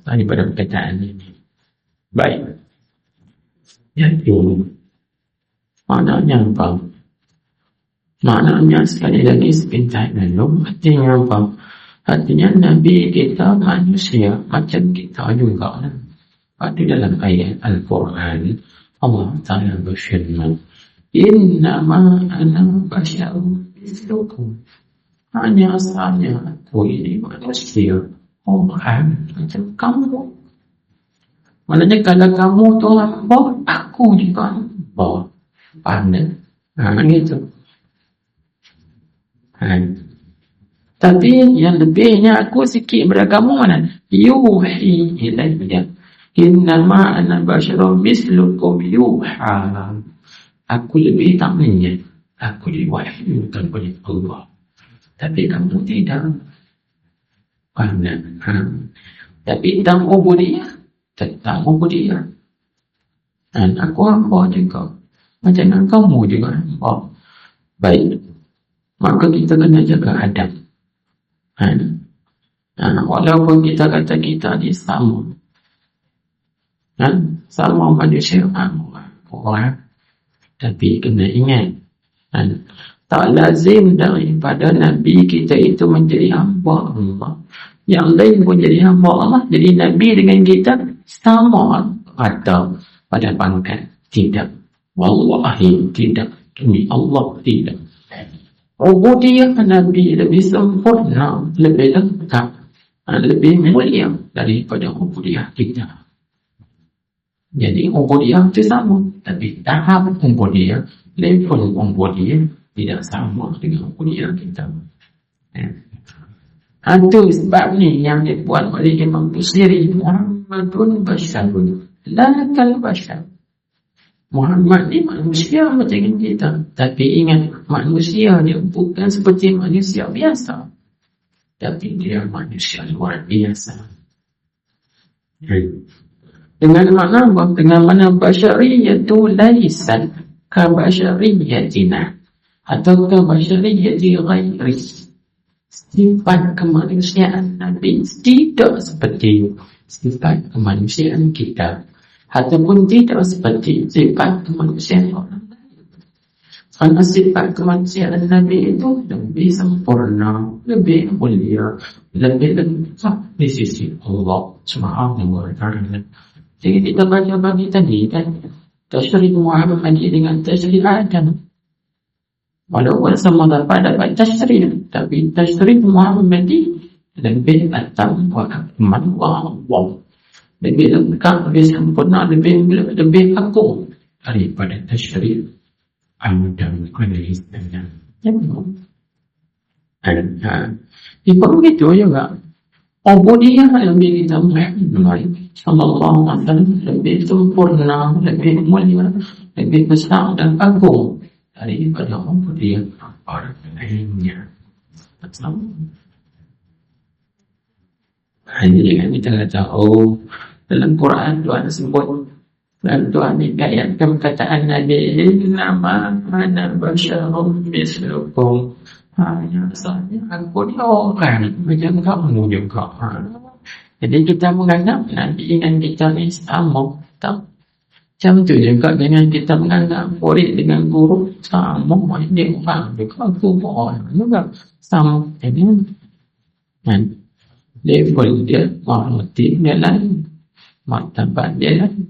daripada perkataan ini. Baik. Yaitu maknanya apa? Maknanya sekali lagi sepintas lalu, artinya apa? Artinya Nabi kita manusia macam kita juga. Pada dalam ayat Al-Quran Allah Ta'ala berfirman, Innama ana basyarun mislukum. Hanya sahaja aku ini manusia, orang macam kamu. Maknanya kalau kamu tu hamba, aku juga hamba. Pandai. Gitu. Tapi yang lebihnya aku sikit daripada kamu mana? Yuhi ilayya. Innama ana basyarun mislukum yuha. Aku lebih tamanya. Aku diwahyukan oleh Allah. Tapi kamu tidak. Tapi tentang ubudiyah, tentang ubudiyah. Dan aku hamba juga. Macam kamu juga hamba. Baik. Maka kita kena jaga adab. Walaupun kita kata kita ni sama. Sama manusia orang. Tapi kena ingat. Tak lazim daripada Nabi kita itu menjadi hamba Allah. Yang lain pun jadi hamba Allah. Jadi Nabi dengan kita sama atau pada pangkat. Tidak. Wallahi tidak. Demi Allah tidak. Ubudiyah Nabi lebih sempurna, lebih lengkap, lebih mulia daripada ubudiyah kita. Jadi ubudiyah itu sama, tapi tahap ubudiyah, level ubudiyah tidak sama dengan ubudiyah kita. Itu sebab ni yang dibuat oleh Imam Busiri, Muhammadun basyarun, la kal basyar. Muhammad ni manusia macam kita. Tapi ingat, manusia dia bukan seperti manusia biasa. Tapi dia manusia luar biasa. Dengan mana apa? Dengan mana basyariyatu laisan ka basyariyatina atau ka basyariyati ghairi. Sifat kemanusiaan Nabi tidak seperti sifat kemanusiaan kita. Ataupun tidak seperti sifat kemanusiaan orang lain. Karena sifat kemanusiaan Nabi itu lebih sempurna, lebih mulia, lebih lengkap di sisi Allah Subhanahu wa Ta'ala. Jadi kita baca bagi tadi kan, tasyrif Muhammad dengan tasyrif Adam. Walaupun sama dapat tasyrif, tapi tasyrif Muhammad lebih atam wa akmal wa Allah. Lebih lengkap, lebih sempurna, lebih agung daripada tasyrif Adam alaihi salam. Begitu juga. Ubudiyah Nabi kita Muhammad sallallahu alaihi wasallam lebih sempurna, lebih mulia, lebih besar dan agung daripada ubudiyah orang lainnya. Jadi kita kata, dalam Quran Tuhan sebut, dan Tuhan ayatkan perkataan Nabi, Innama ana basyarun mislukum. Hanya sahaja aku ni orang macam kamu juga. Jadi kita menganggap Nabi dengan kita ni sama. Tak? Macam tu juga dengan kita menganggap murid dengan guru sama. Dia orang juga, aku orang juga sama. Jadi level dia, martabat dia lain, martabat dia lain.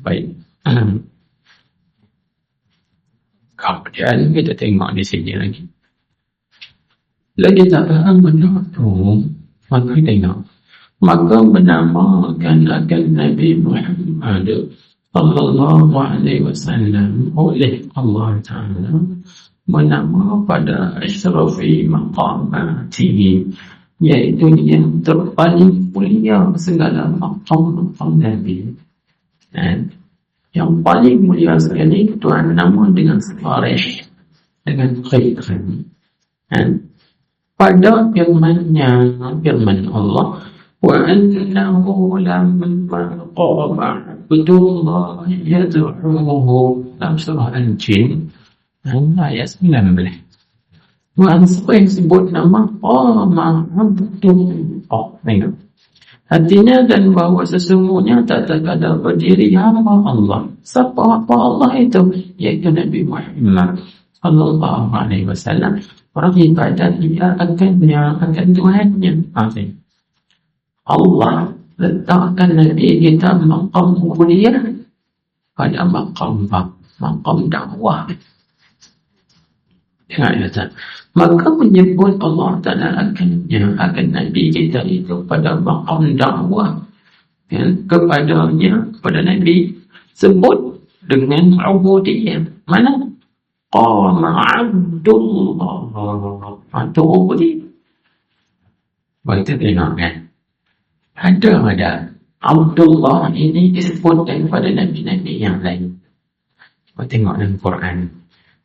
Baik. Kemudian kita tengok di sini lagi. Lagi tak faham benda tu, maka tengok. Maka menamakan akan Nabi Muhammad sallallahu alaihi wasallam oleh Allah Ta'ala, menama pada asyrafi maqamatihi, iaitu yang terpaling mulia segala maqam Nabi. Dan yang paling mulia sekali Tuhan nama dengan sarih, dengan khairan. pada firman Allah, wa annahu lamma qama Abdullah yad'uhu, dalam surah Al-Jin ayat 19. Tuhan sering sebut nama qama Abdullah. Tengok. Artinya, dan bahawa sesungguhnya tak ada berdiri hamba Allah. Siapa Allah itu? Iaitu Nabi Muhammad sallallahu alaihi wasallam. Orang ibadat dia akan Tuhannya. Allah letakkan Nabi kita maqam ubudiyah pada maqam dakwah. Maka menyebut Allah Ta'ala akan Nabi kita itu pada maqam dakwah kepadanya, kepada Nabi, sebut dengan ubudiyah. Mana? Qama Abdullah, itu ubudiyah. Kita tengok kan, ada Abdullah ini disebut daripada Nabi-Nabi yang lain. Kita tengok dalam Quran,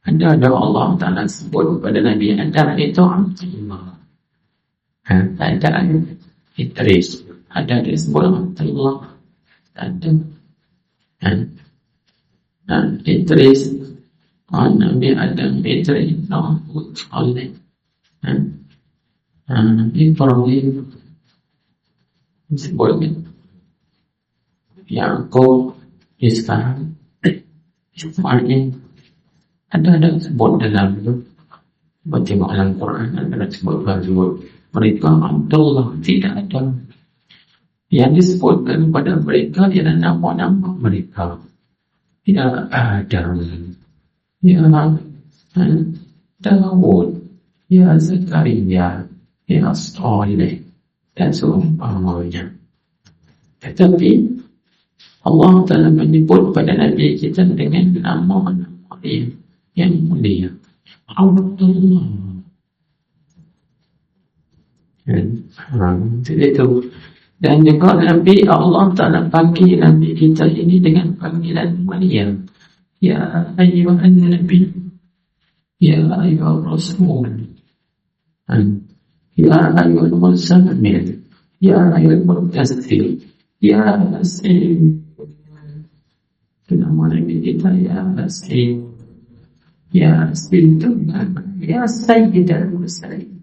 ada Allah Ta'ala sebut kepada Nabi Adam itu Abdullah. Ada Idris, ada disebut Abdullah. Ada Idris, Nabi Adam, Idris, Nuh, Saleh, Ibrahim, disebut Yaqub, Ishaq, Ismail. Ada sebut dalam itu. Tengok dalam Quran, ada sebut mereka Abdullah. Tidak ada. Yang disebutkan pada mereka ialah nama-nama mereka. Ya Adam, ya Dawud, ya Zakaria, ya Saleh, dan seumpamanya. Tetapi Allah Ta'ala menyebut pada Nabi kita dengan nama-nama dia yang mulia, Abdullah. Jadi itu. Dan juga Nabi, Allah Ta'ala panggil Nabi kita ini dengan panggilan mulia. Ya ayyuhan Nabi, ya ayyuhar Rasul, ya ayyuhal Muzammil, ya ayyuhal Mudaththir, ya Yasin. Nama Nabi kita ya Yasin, ya Yasin, ya Sayyidul Mursalin.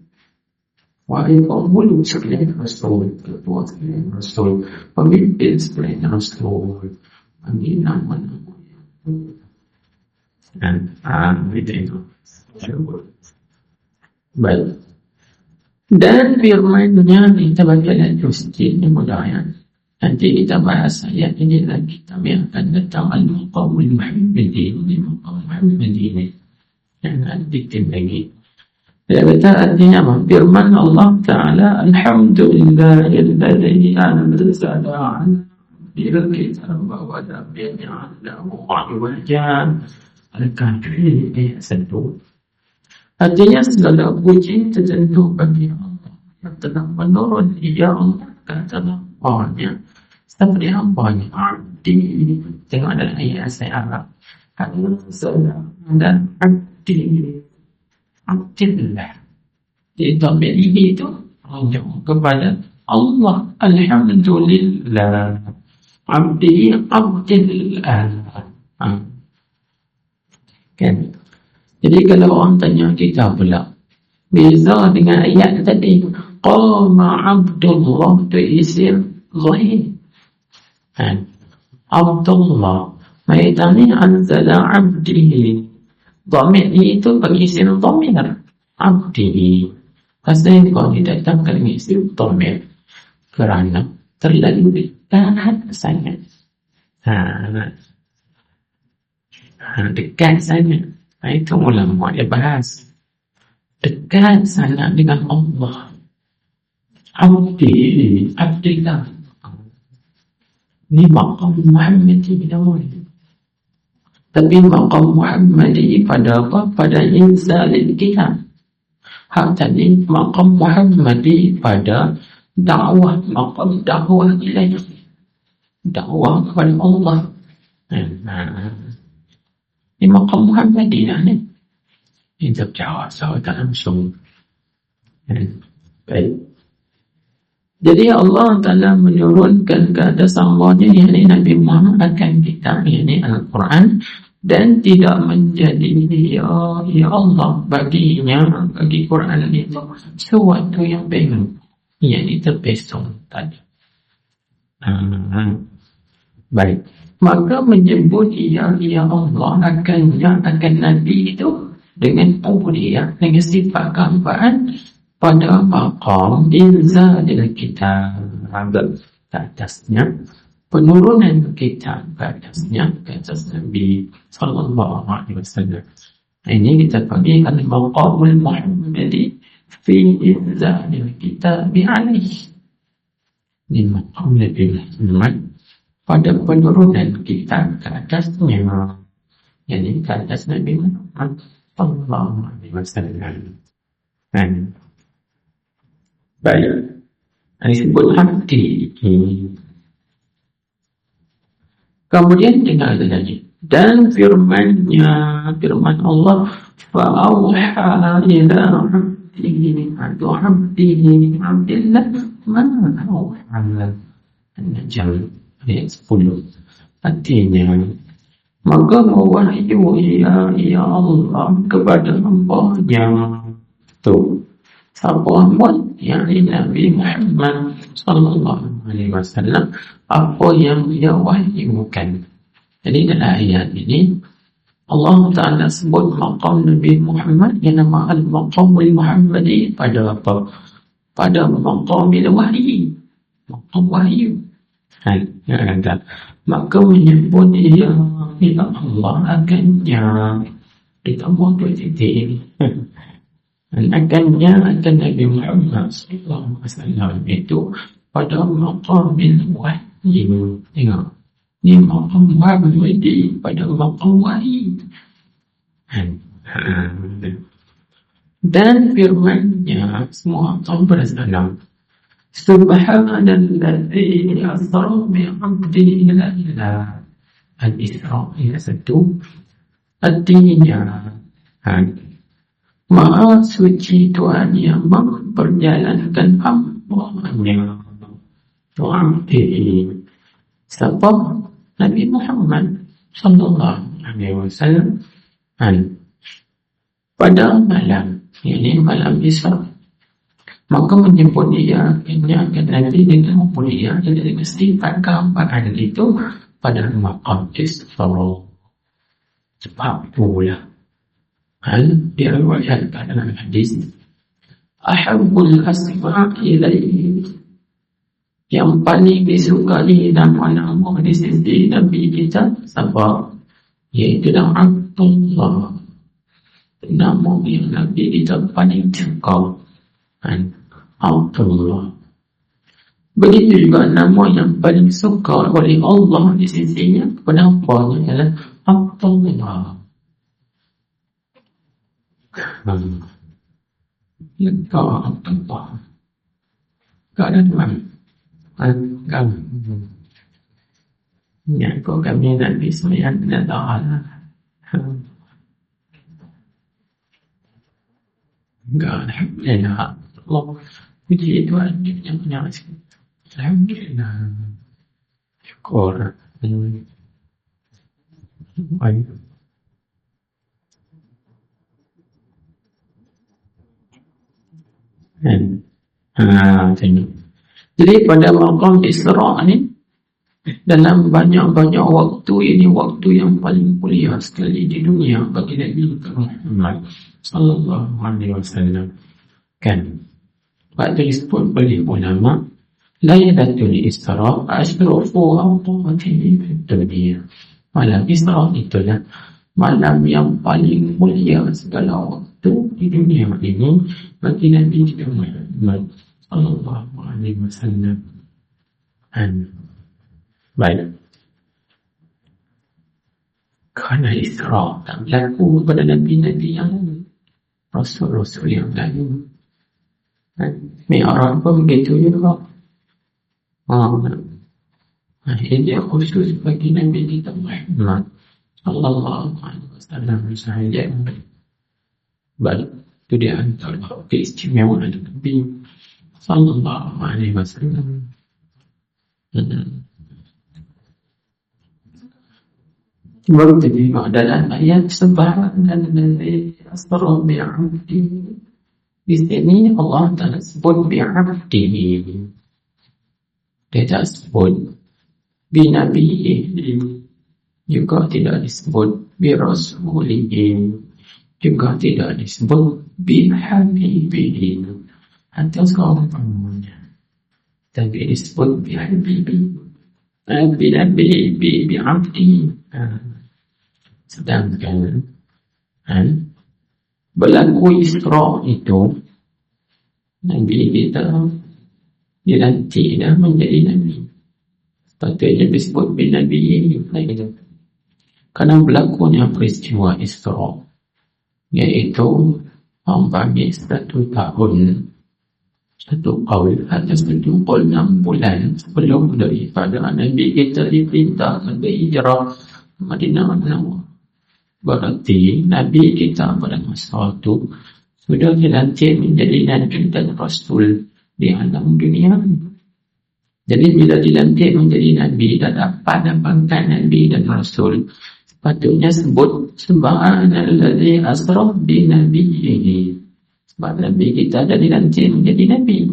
Wahai penghulu sekalian Rasul, ketua sekalian Rasul, pemimpin sekalian Rasul, panggil nama-nama itu. Baik. Dan firman-Nya kita baca dalam masjid ini mudah-mudahan. Nanti kita bahas ayat ini lagi. Kami akan datang al-maqamul Muhammadin, al-maqamul Muhammadin. Jangan dikit lagi. Dia kata artinya apa? Firman Allah Ta'ala, Alhamdulillahilladzi anzala bil kitab wa tabi'ana wajan Al-Kahfi ayat 1. Artinya segala puji tertentu bagi Allah yang telah menurun ia Allah kata hambanya seperti hambanya abdi. Tengok dalam ayat saya Arab, dan abdi Abdillah. Jadi dhamir ini itu merujuk kepada Allah. Alhamdulillah. Abdi Abdillah. Kan? Jadi kalau orang tanya kita pula, beza dengan ayat tadi, qama Abdullah, itu isim zahir. Abdullah maitani anzala abdihi. Dhamir itu bagi isim dhamir abdi. Pasalnya kalau didatangkan dengan isim dhamir kerana terlalu dekat sangat. Dekat sangat. Itu ulama dia bahas. Dekat sangat dengan Allah. Abdi, Abdillah. Ini maqam Muhammadi namanya. Tapi maqam Muhammadi pada apa? Pada inzalil kitab. Hak tadi maqam Muhammadi pada dakwah, maqam dakwah ilaih. Dakwah kepada Allah. Ini maqam Muhammadi lah ni. Ini terjawab saya tak langsung. Baik. Jadi Allah Ta'ala menurunkan ke atas hambanya, yakni Nabi Muhammad akan kitab, yakni Al-Quran, dan tidak menjadi ya Allah baginya, bagi Quran itu sesuatu yang baru, yakni terpesong tadi. Baik. Maka menyebut ya Allah akan Nabi itu dengan ubudiyah, dengan sifat kehambaan pada maqam inzalil kitab, ke atasnya penurunan kitab, ke atasnya, ke atas Nabi sallallahu alaihi wasallam. Ini kita panggil al-maqamul muhammadi fi inzalil kitab alaihi. Ini maqam Nabi Muhammad pada penurunan kitab ke atasnya, yakni ke atas Nabi Muhammad sallallahu alaihi wasallam. Baik, ini disebut hati. Kemudian dengar lagi, dan firman Allah, fa'auha ila abdihi abdillah ma auha. An-Najm ayat 10. Artinya, maka mewahyu ya Allah kepada hamba-Nya tu. Siapa hamba? Yakni Nabi Muhammad sallallahu alaihi wasallam, apa yang dia wahyukan. Jadi dalam ayat ini Allah Ta'ala sebut maqam Nabi Muhammad yang nama al-maqamul muhammadi pada apa? Pada maqamil wahyi, maqam wahyu. Maka menyebut ya Allah akannya ditambah dua titik. Akannya akan Nabi Muhammad sallallahu alaihi wasallam itu pada maqamil wahyi. Tengok, ni maqam wahyi pada maqam wahyi. Dan firman-Nya semua maqam bersalam. Subhanalladzi asra bi 'abdihi ila al-Isra ila satu. Artinya Maha suci Tuhan yang memperjalankan hamba-Nya. Tu'abdihi. Siapa? Nabi Muhammad sallallahu alaihi wasallam. Pada malam, ini malam Isra. Maka menyebut dia akan nanti dengan mulia, jadi dengan sifat kehambaan itu pada maqam Isra. Sebab itulah diriwayatkan dalam hadis, ahabbul asma' ilaihi, yang paling disukai nama-nama di sisi Nabi kita siapa? Iaitu Abdullah. Nama yang Nabi kita paling suka, Abdullah. Begitu juga nama yang paling suka oleh Allah di sisinya kepada hamba-Nya adalah Abdullah. Engkau Abdullah, keadaan engkau kau kami Nabi Sallallahu Alaihi Wasallam. Alhamdulillah, Allah puji Tuhan yang menyaksikan. Alhamdulillah, syukur. Baik. Jadi pada maqam Isra ni, dalam banyak-banyak waktu, ini waktu yang paling mulia sekali di dunia bagi Nabi Muhammad sallallahu alaihi wasallam. Kan waktu disebut oleh ulama, Lailatul Isra asyrafu awqatihi fid dunya. Malam Isra itulah malam yang paling mulia segala waktu di dunia ini bagi Nabi Muhammad sallallahu alaihi wasallam. Baik. Kerana Isra tak berlaku pada Nabi-Nabi yang lain, Rasul-Rasul yang lain. Mi'raj pun begitu juga. Ini khusus bagi Nabi kita Muhammad sallallahu alaihi wasallam sahaja. Baik. Itu dia antara keistimewaan Nabi sallallahu alaihi wasallam. Baru terjemah dalam ayat subhanalladzi asra bi'abdihi. Di sini Allah Ta'ala sebut bi'abdihi. Dia tak sebut binabihi, juga tidak disebut birasulihi, juga tidak disebut bihabibihi atau seumpamanya, tapi disebut bihabibi, binabihi, bi'abdi. Sedangkan berlaku Isra itu Nabi kita dilantik dah menjadi Nabi, sepatutnya disebut bin Nabi. Karena berlakunya peristiwa Isra, yaitu bagi 1 tahun, 1 qaul atau 1 qaul 6 bulan sebelum daripada Nabi kita diperintahkan berhijrah ke Madinah Munawwarah. Berarti Nabi kita pada masa itu sudah dilantik menjadi Nabi dan Rasul di alam dunia. Jadi bila dilantik menjadi Nabi dan dapat pangkat Nabi dan Rasul, sepatutnya sebut subhanalladzi asra bi nabiyhi. Sebab Nabi kita dah dilantik menjadi Nabi.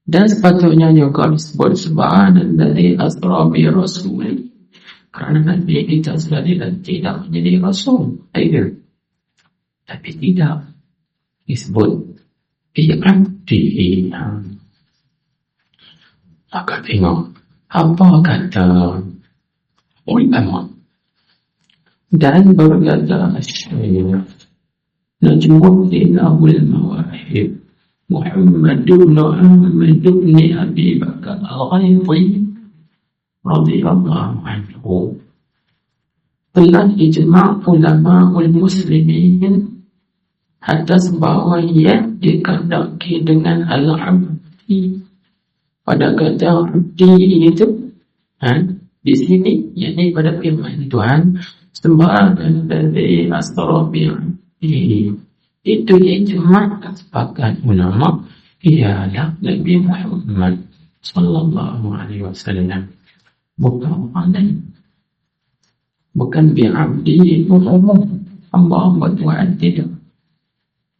Dan sepatutnya juga disebut subhanalladzi asra bi rasul. Kerana Nabi kita sudah dilantik dah menjadi Rasul. Tapi tidak disebut bi'abdihi. Maka tengok apa kata ulama. Dan berkata Syekh Najmuddin Abul Mawahib Muhammad bin Abi Bakar Al-Ghaiti radhiyallahu anhu, telah ijma' ulama muslimin atas bahawa ia dikandaki dengan al-abdi. Pada kata abdi itu di sini, yakni pada firman Tuhan subhanalladzi asra bi'abdihi, itu ijma' sepakat ulama ialah Nabi Muhammad sallallahu alaihi wasallam, bukan orang lain. Bukan bi'abdi itu umum, hamba-hamba Tuhan, tidak.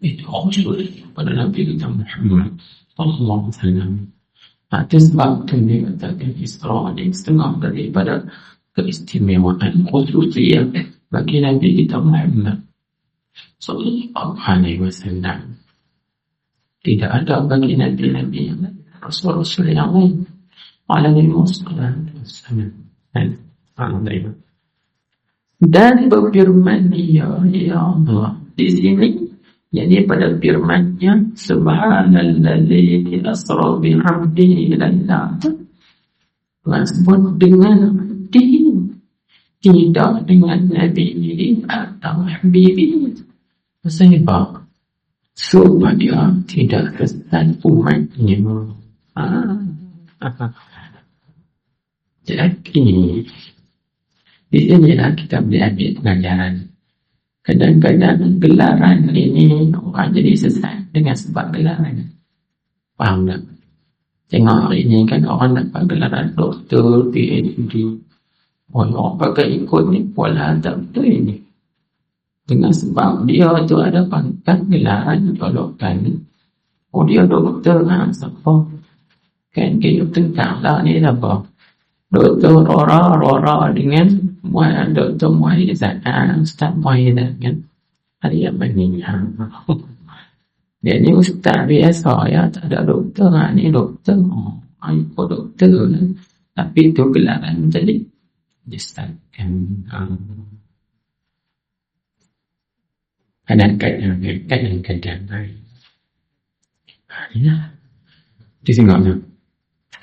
Itu khusus pada Nabi kita Muhammad sallallahu alaihi wasallam. Itu sebab itu dia katakan Isra ni setengah daripada keistimewaan khususiyah bagi Nabi kita Muhammad sallallahu alaihi wasallam. Tidak ada bagi Nabi-Nabi yang lain, Rasul-Rasul yang lain alaihi wassalam. Dan berfirman ya Allah di sini, yakni pada firman-Nya subhanalladzi asra bi 'abdihi lailan, disebut dengan abdi, tidak dengan nabi atau habibi. Sebab supaya tidak sesat umatnya. Jadi di sinilah kita boleh ambil pelajaran. Kadang-kadang gelaran ini orang jadi sesat dengan sebab gelaran. Faham tak? Tengok hari ini kan orang dapat gelaran doktor, PhD. Orang pakai ikut ni pola tak betul ini. Dengan sebab dia tu ada pangkat gelaran jolokan. Oh dia doktor siapa? Kan kita tentang lah ni apa? Doktor Rora dengan Doktor Muhaizat, Ustaz Muhaizat kan, hari yang meninggal. Dia ni ustaz biasa ya, tak ada doktor. Ni doktor, ikut doktor lah. Tapi itu gelaran jadi disatakan. Kadang-kadang ya, disingapnya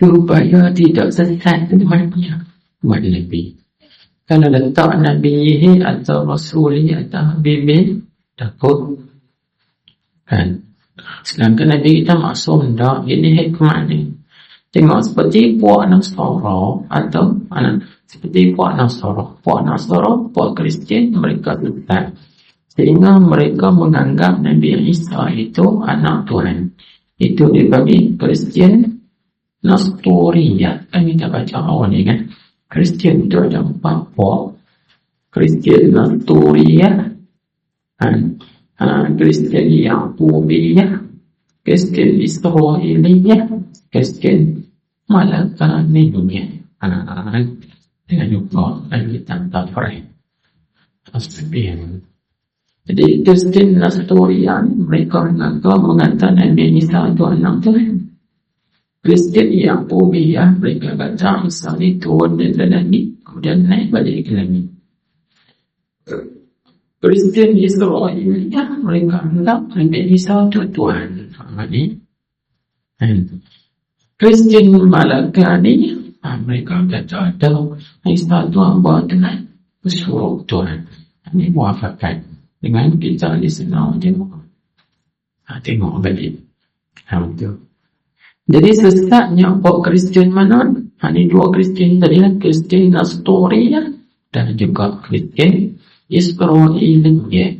supaya tidak sesat temannya buat Nabi. Kalau letak Nabi atau Rasul atau Habibi, takut kan. Sedangkan Nabi kita maksum tak. Ini hikmah ni. Tengok seperti puak Nasara atau seperti puak Nasara, puak Kristian, mereka sesat. sehingga mereka menganggap Nabi Isa itu anak Tuhan. Itu dipanggil Kristian Nestoriyah. Kan kita baca awal ni kan, Kristian itu ada 4 form. Kristian Nestoriyah, Kristian Yakubiyah, Kristian Israeliyah, Kristian Malakaniyah. Dengan juga lagi tanda Fred Asbian. Jadi Kristian Nestoriyah mereka mengatakan Nabi Isa itu anak Tuhan. Kristian Yakubiyah mereka kata Isa itu turun dari langit kemudian naik balik ke langit. Kristian Israeliyah mereka anggap Nabi Isa itu Tuhan. Kristian Malakani mereka kata ada Isa itu hamba Tuhan, pesuruh Tuhan. Ini muafakat dengan kita di sana tengok balik. Jadi sesatnya buat Kristian mana? Ini 2 Kristian tadi lah, Kristian Nestoriyah dan juga Kristian Israeliyah.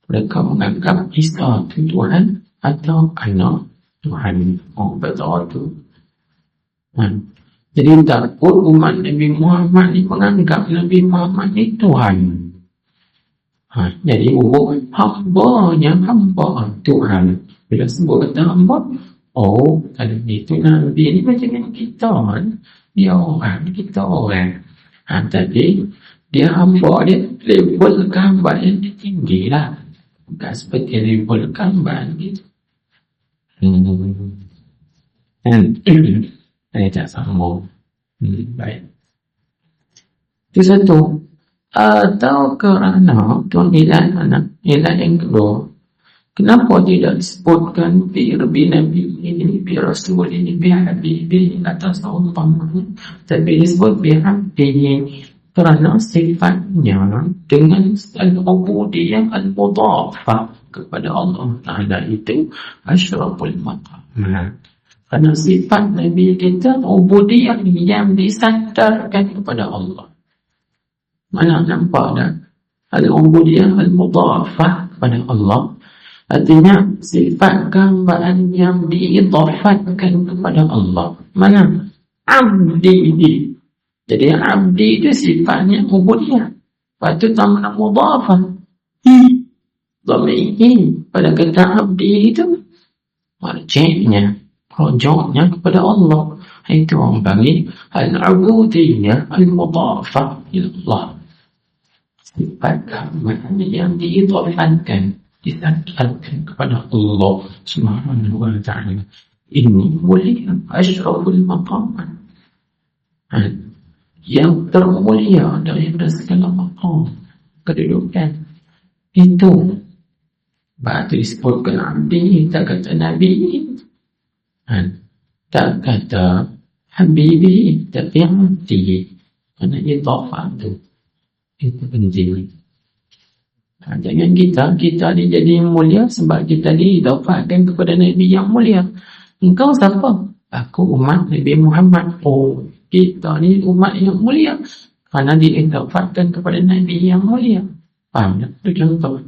Mereka menganggap Isa itu Tuhan atau anak Tuhan. Betul tu. Jadi takut umat Nabi Muhammad ni menganggap Nabi Muhammad ni Tuhan. Jadi hambanya hamba Tuhan. Bila sebut kata hamba, oh kalau itu Nabi ni macam kita kan, dia orang, kita orang. Tapi dia hamba, dia level kehambaan dia tinggi lah, bukan seperti level kehambaan gitu. Saya tak sambung. Baik. Itu satu. Atau kerana tuan nilai mana? Nilai yang kedua. Kenapa tidak disebutkan bi Nabi ini, bi Rasul ini, bi Habibi atas umpama, tapi disebut bi Habibi kerana sifatnya dengan al-ubudiyah al-mudhafah kepada Allah Ta'ala itu asyraful maqam. Kerana sifat Nabi kita ubudiyah yang disandarkan kepada Allah. Mana nampak dah? Al-ubudiyah al-mudhafah kepada Allah. Artinya sifat kehambaan yang diidhafatkan kepada Allah. Mana? Abdi. Jadi abdi itu sifatnya ubudiyah. Lepas itu tambah mudhafah. Dhamir pada kata abdi itu marji'nya, ruju'nya kepada Allah. Itu orang panggil al-ubudiyah al-mudhafah ila Allah. Sifat kehambaan yang diidhafatkan, disandarkan kepada Allah Subhanahu wa ta'ala. Ini mulia, asyraful maqaman, yang termulia daripada segala maqam, kedudukan. Itu batu disebutkan abdi, tak kata nabi, tak kata habibi, tapi abdi. Kerana idhafah itu penting. Jangan kita ni jadi mulia sebab kita diidhafatkan kepada Nabi yang mulia. Engkau siapa? Aku umat Nabi Muhammad. Oh, kita ni umat yang mulia kerana diidhafatkan kepada Nabi yang mulia. Faham tak? Itu contoh.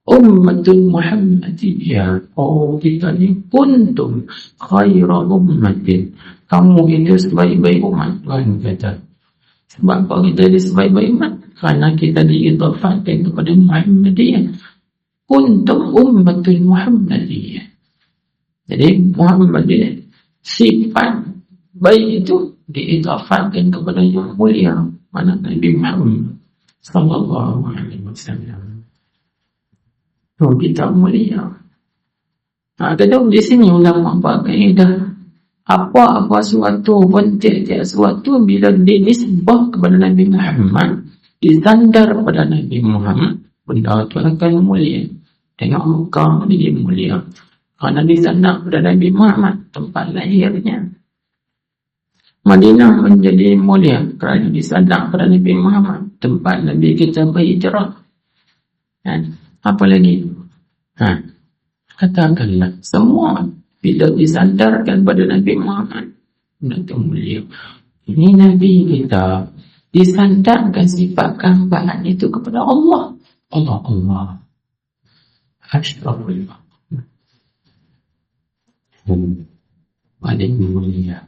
Ummatul Muhammadiyah. Oh, kita ni kuntum khaira ummatin. Kamu itu sebaik-baik umat. Tuhan kata. Sebab apa kita ni sebaik-baik umat? Kerana kita diidhafatkan kepada Muhammadiyah. Kuntum ummatul Muhammadiyah. Jadi Muhammadiyah, sifat baik itu diidhafatkan kepada yang mulia, mana Nabi Muhammad sallallahu alaihi wasallam. So kita mulia. Kadang di sini ulama pakai dah apa-apa suatu pun tiap-tiap suatu bila dinisbah kepada Nabi Muhammad, disandar pada Nabi Muhammad, benda itu akan mulia. Tengok muka dia mulia kerana disandar pada Nabi Muhammad, tempat lahirnya. Madinah menjadi mulia kerana disandar pada Nabi Muhammad, tempat Nabi kita berhijrah. Apa lagi? Katakanlah semua bila disandarkan pada Nabi Muhammad, benda itu mulia. Ini Nabi kita, disandarkan sifat kehambaan itu kepada Allah. Allah Allah asyraful paling mulia.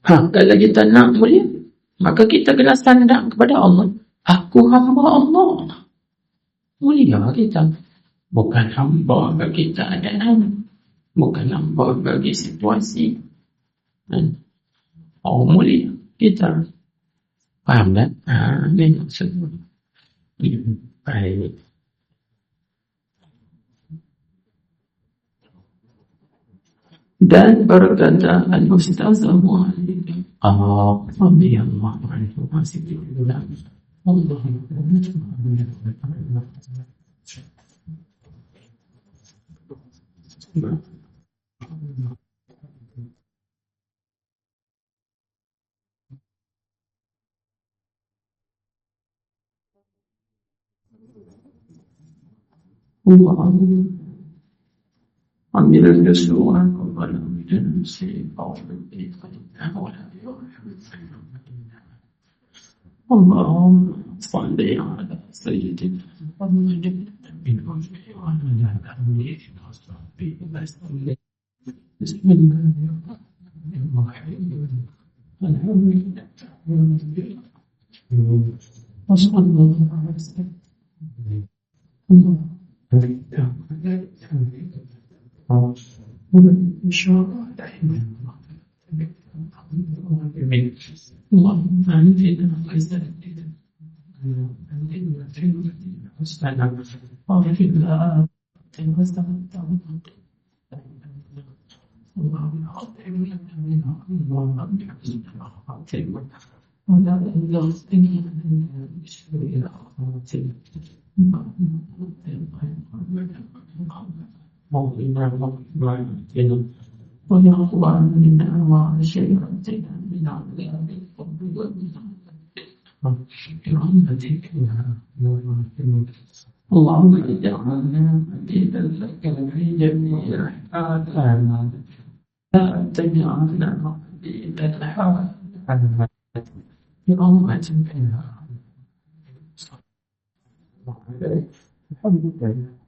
Kalau kita nak mulia, maka kita kena standar kepada Allah. Aku hamba Allah. Mulia kita. Bukan hamba bagi keadaan, bukan hamba bagi situasi. Oh, mulia kita. Faham tak? Ini maksudnya. Baik. Dan berkata Al-Ustaz Abu Ali radhiyallahu anhu masih diulang Allah أمير الجسوع وظلم جنسي قول إيقانه ولا اللهم صل على سيدنا محمد من وجهه وعلى آله وصحبه وسلم بسم الله الرحمن الرحيم الحمد لله وصلى الله على سيدنا وإن شاء الله دائما اللهم أهدنا وسددنا أهدنا في الدين حسنا واغفر لنا اللهم اغفر لنا منها اللهم بحسنك خاتمة ولا تلزمنا من شر الخاتمة موضنا وعافنا ويغفرنا وعشيرتنا من عذاب القبر ومن برحمتك يا ارحم اللهم اجعلنا مديدا لك في جميع حالاتنا لا تجعلنا مديدا حالاتنا برحمتك يا الحمد لله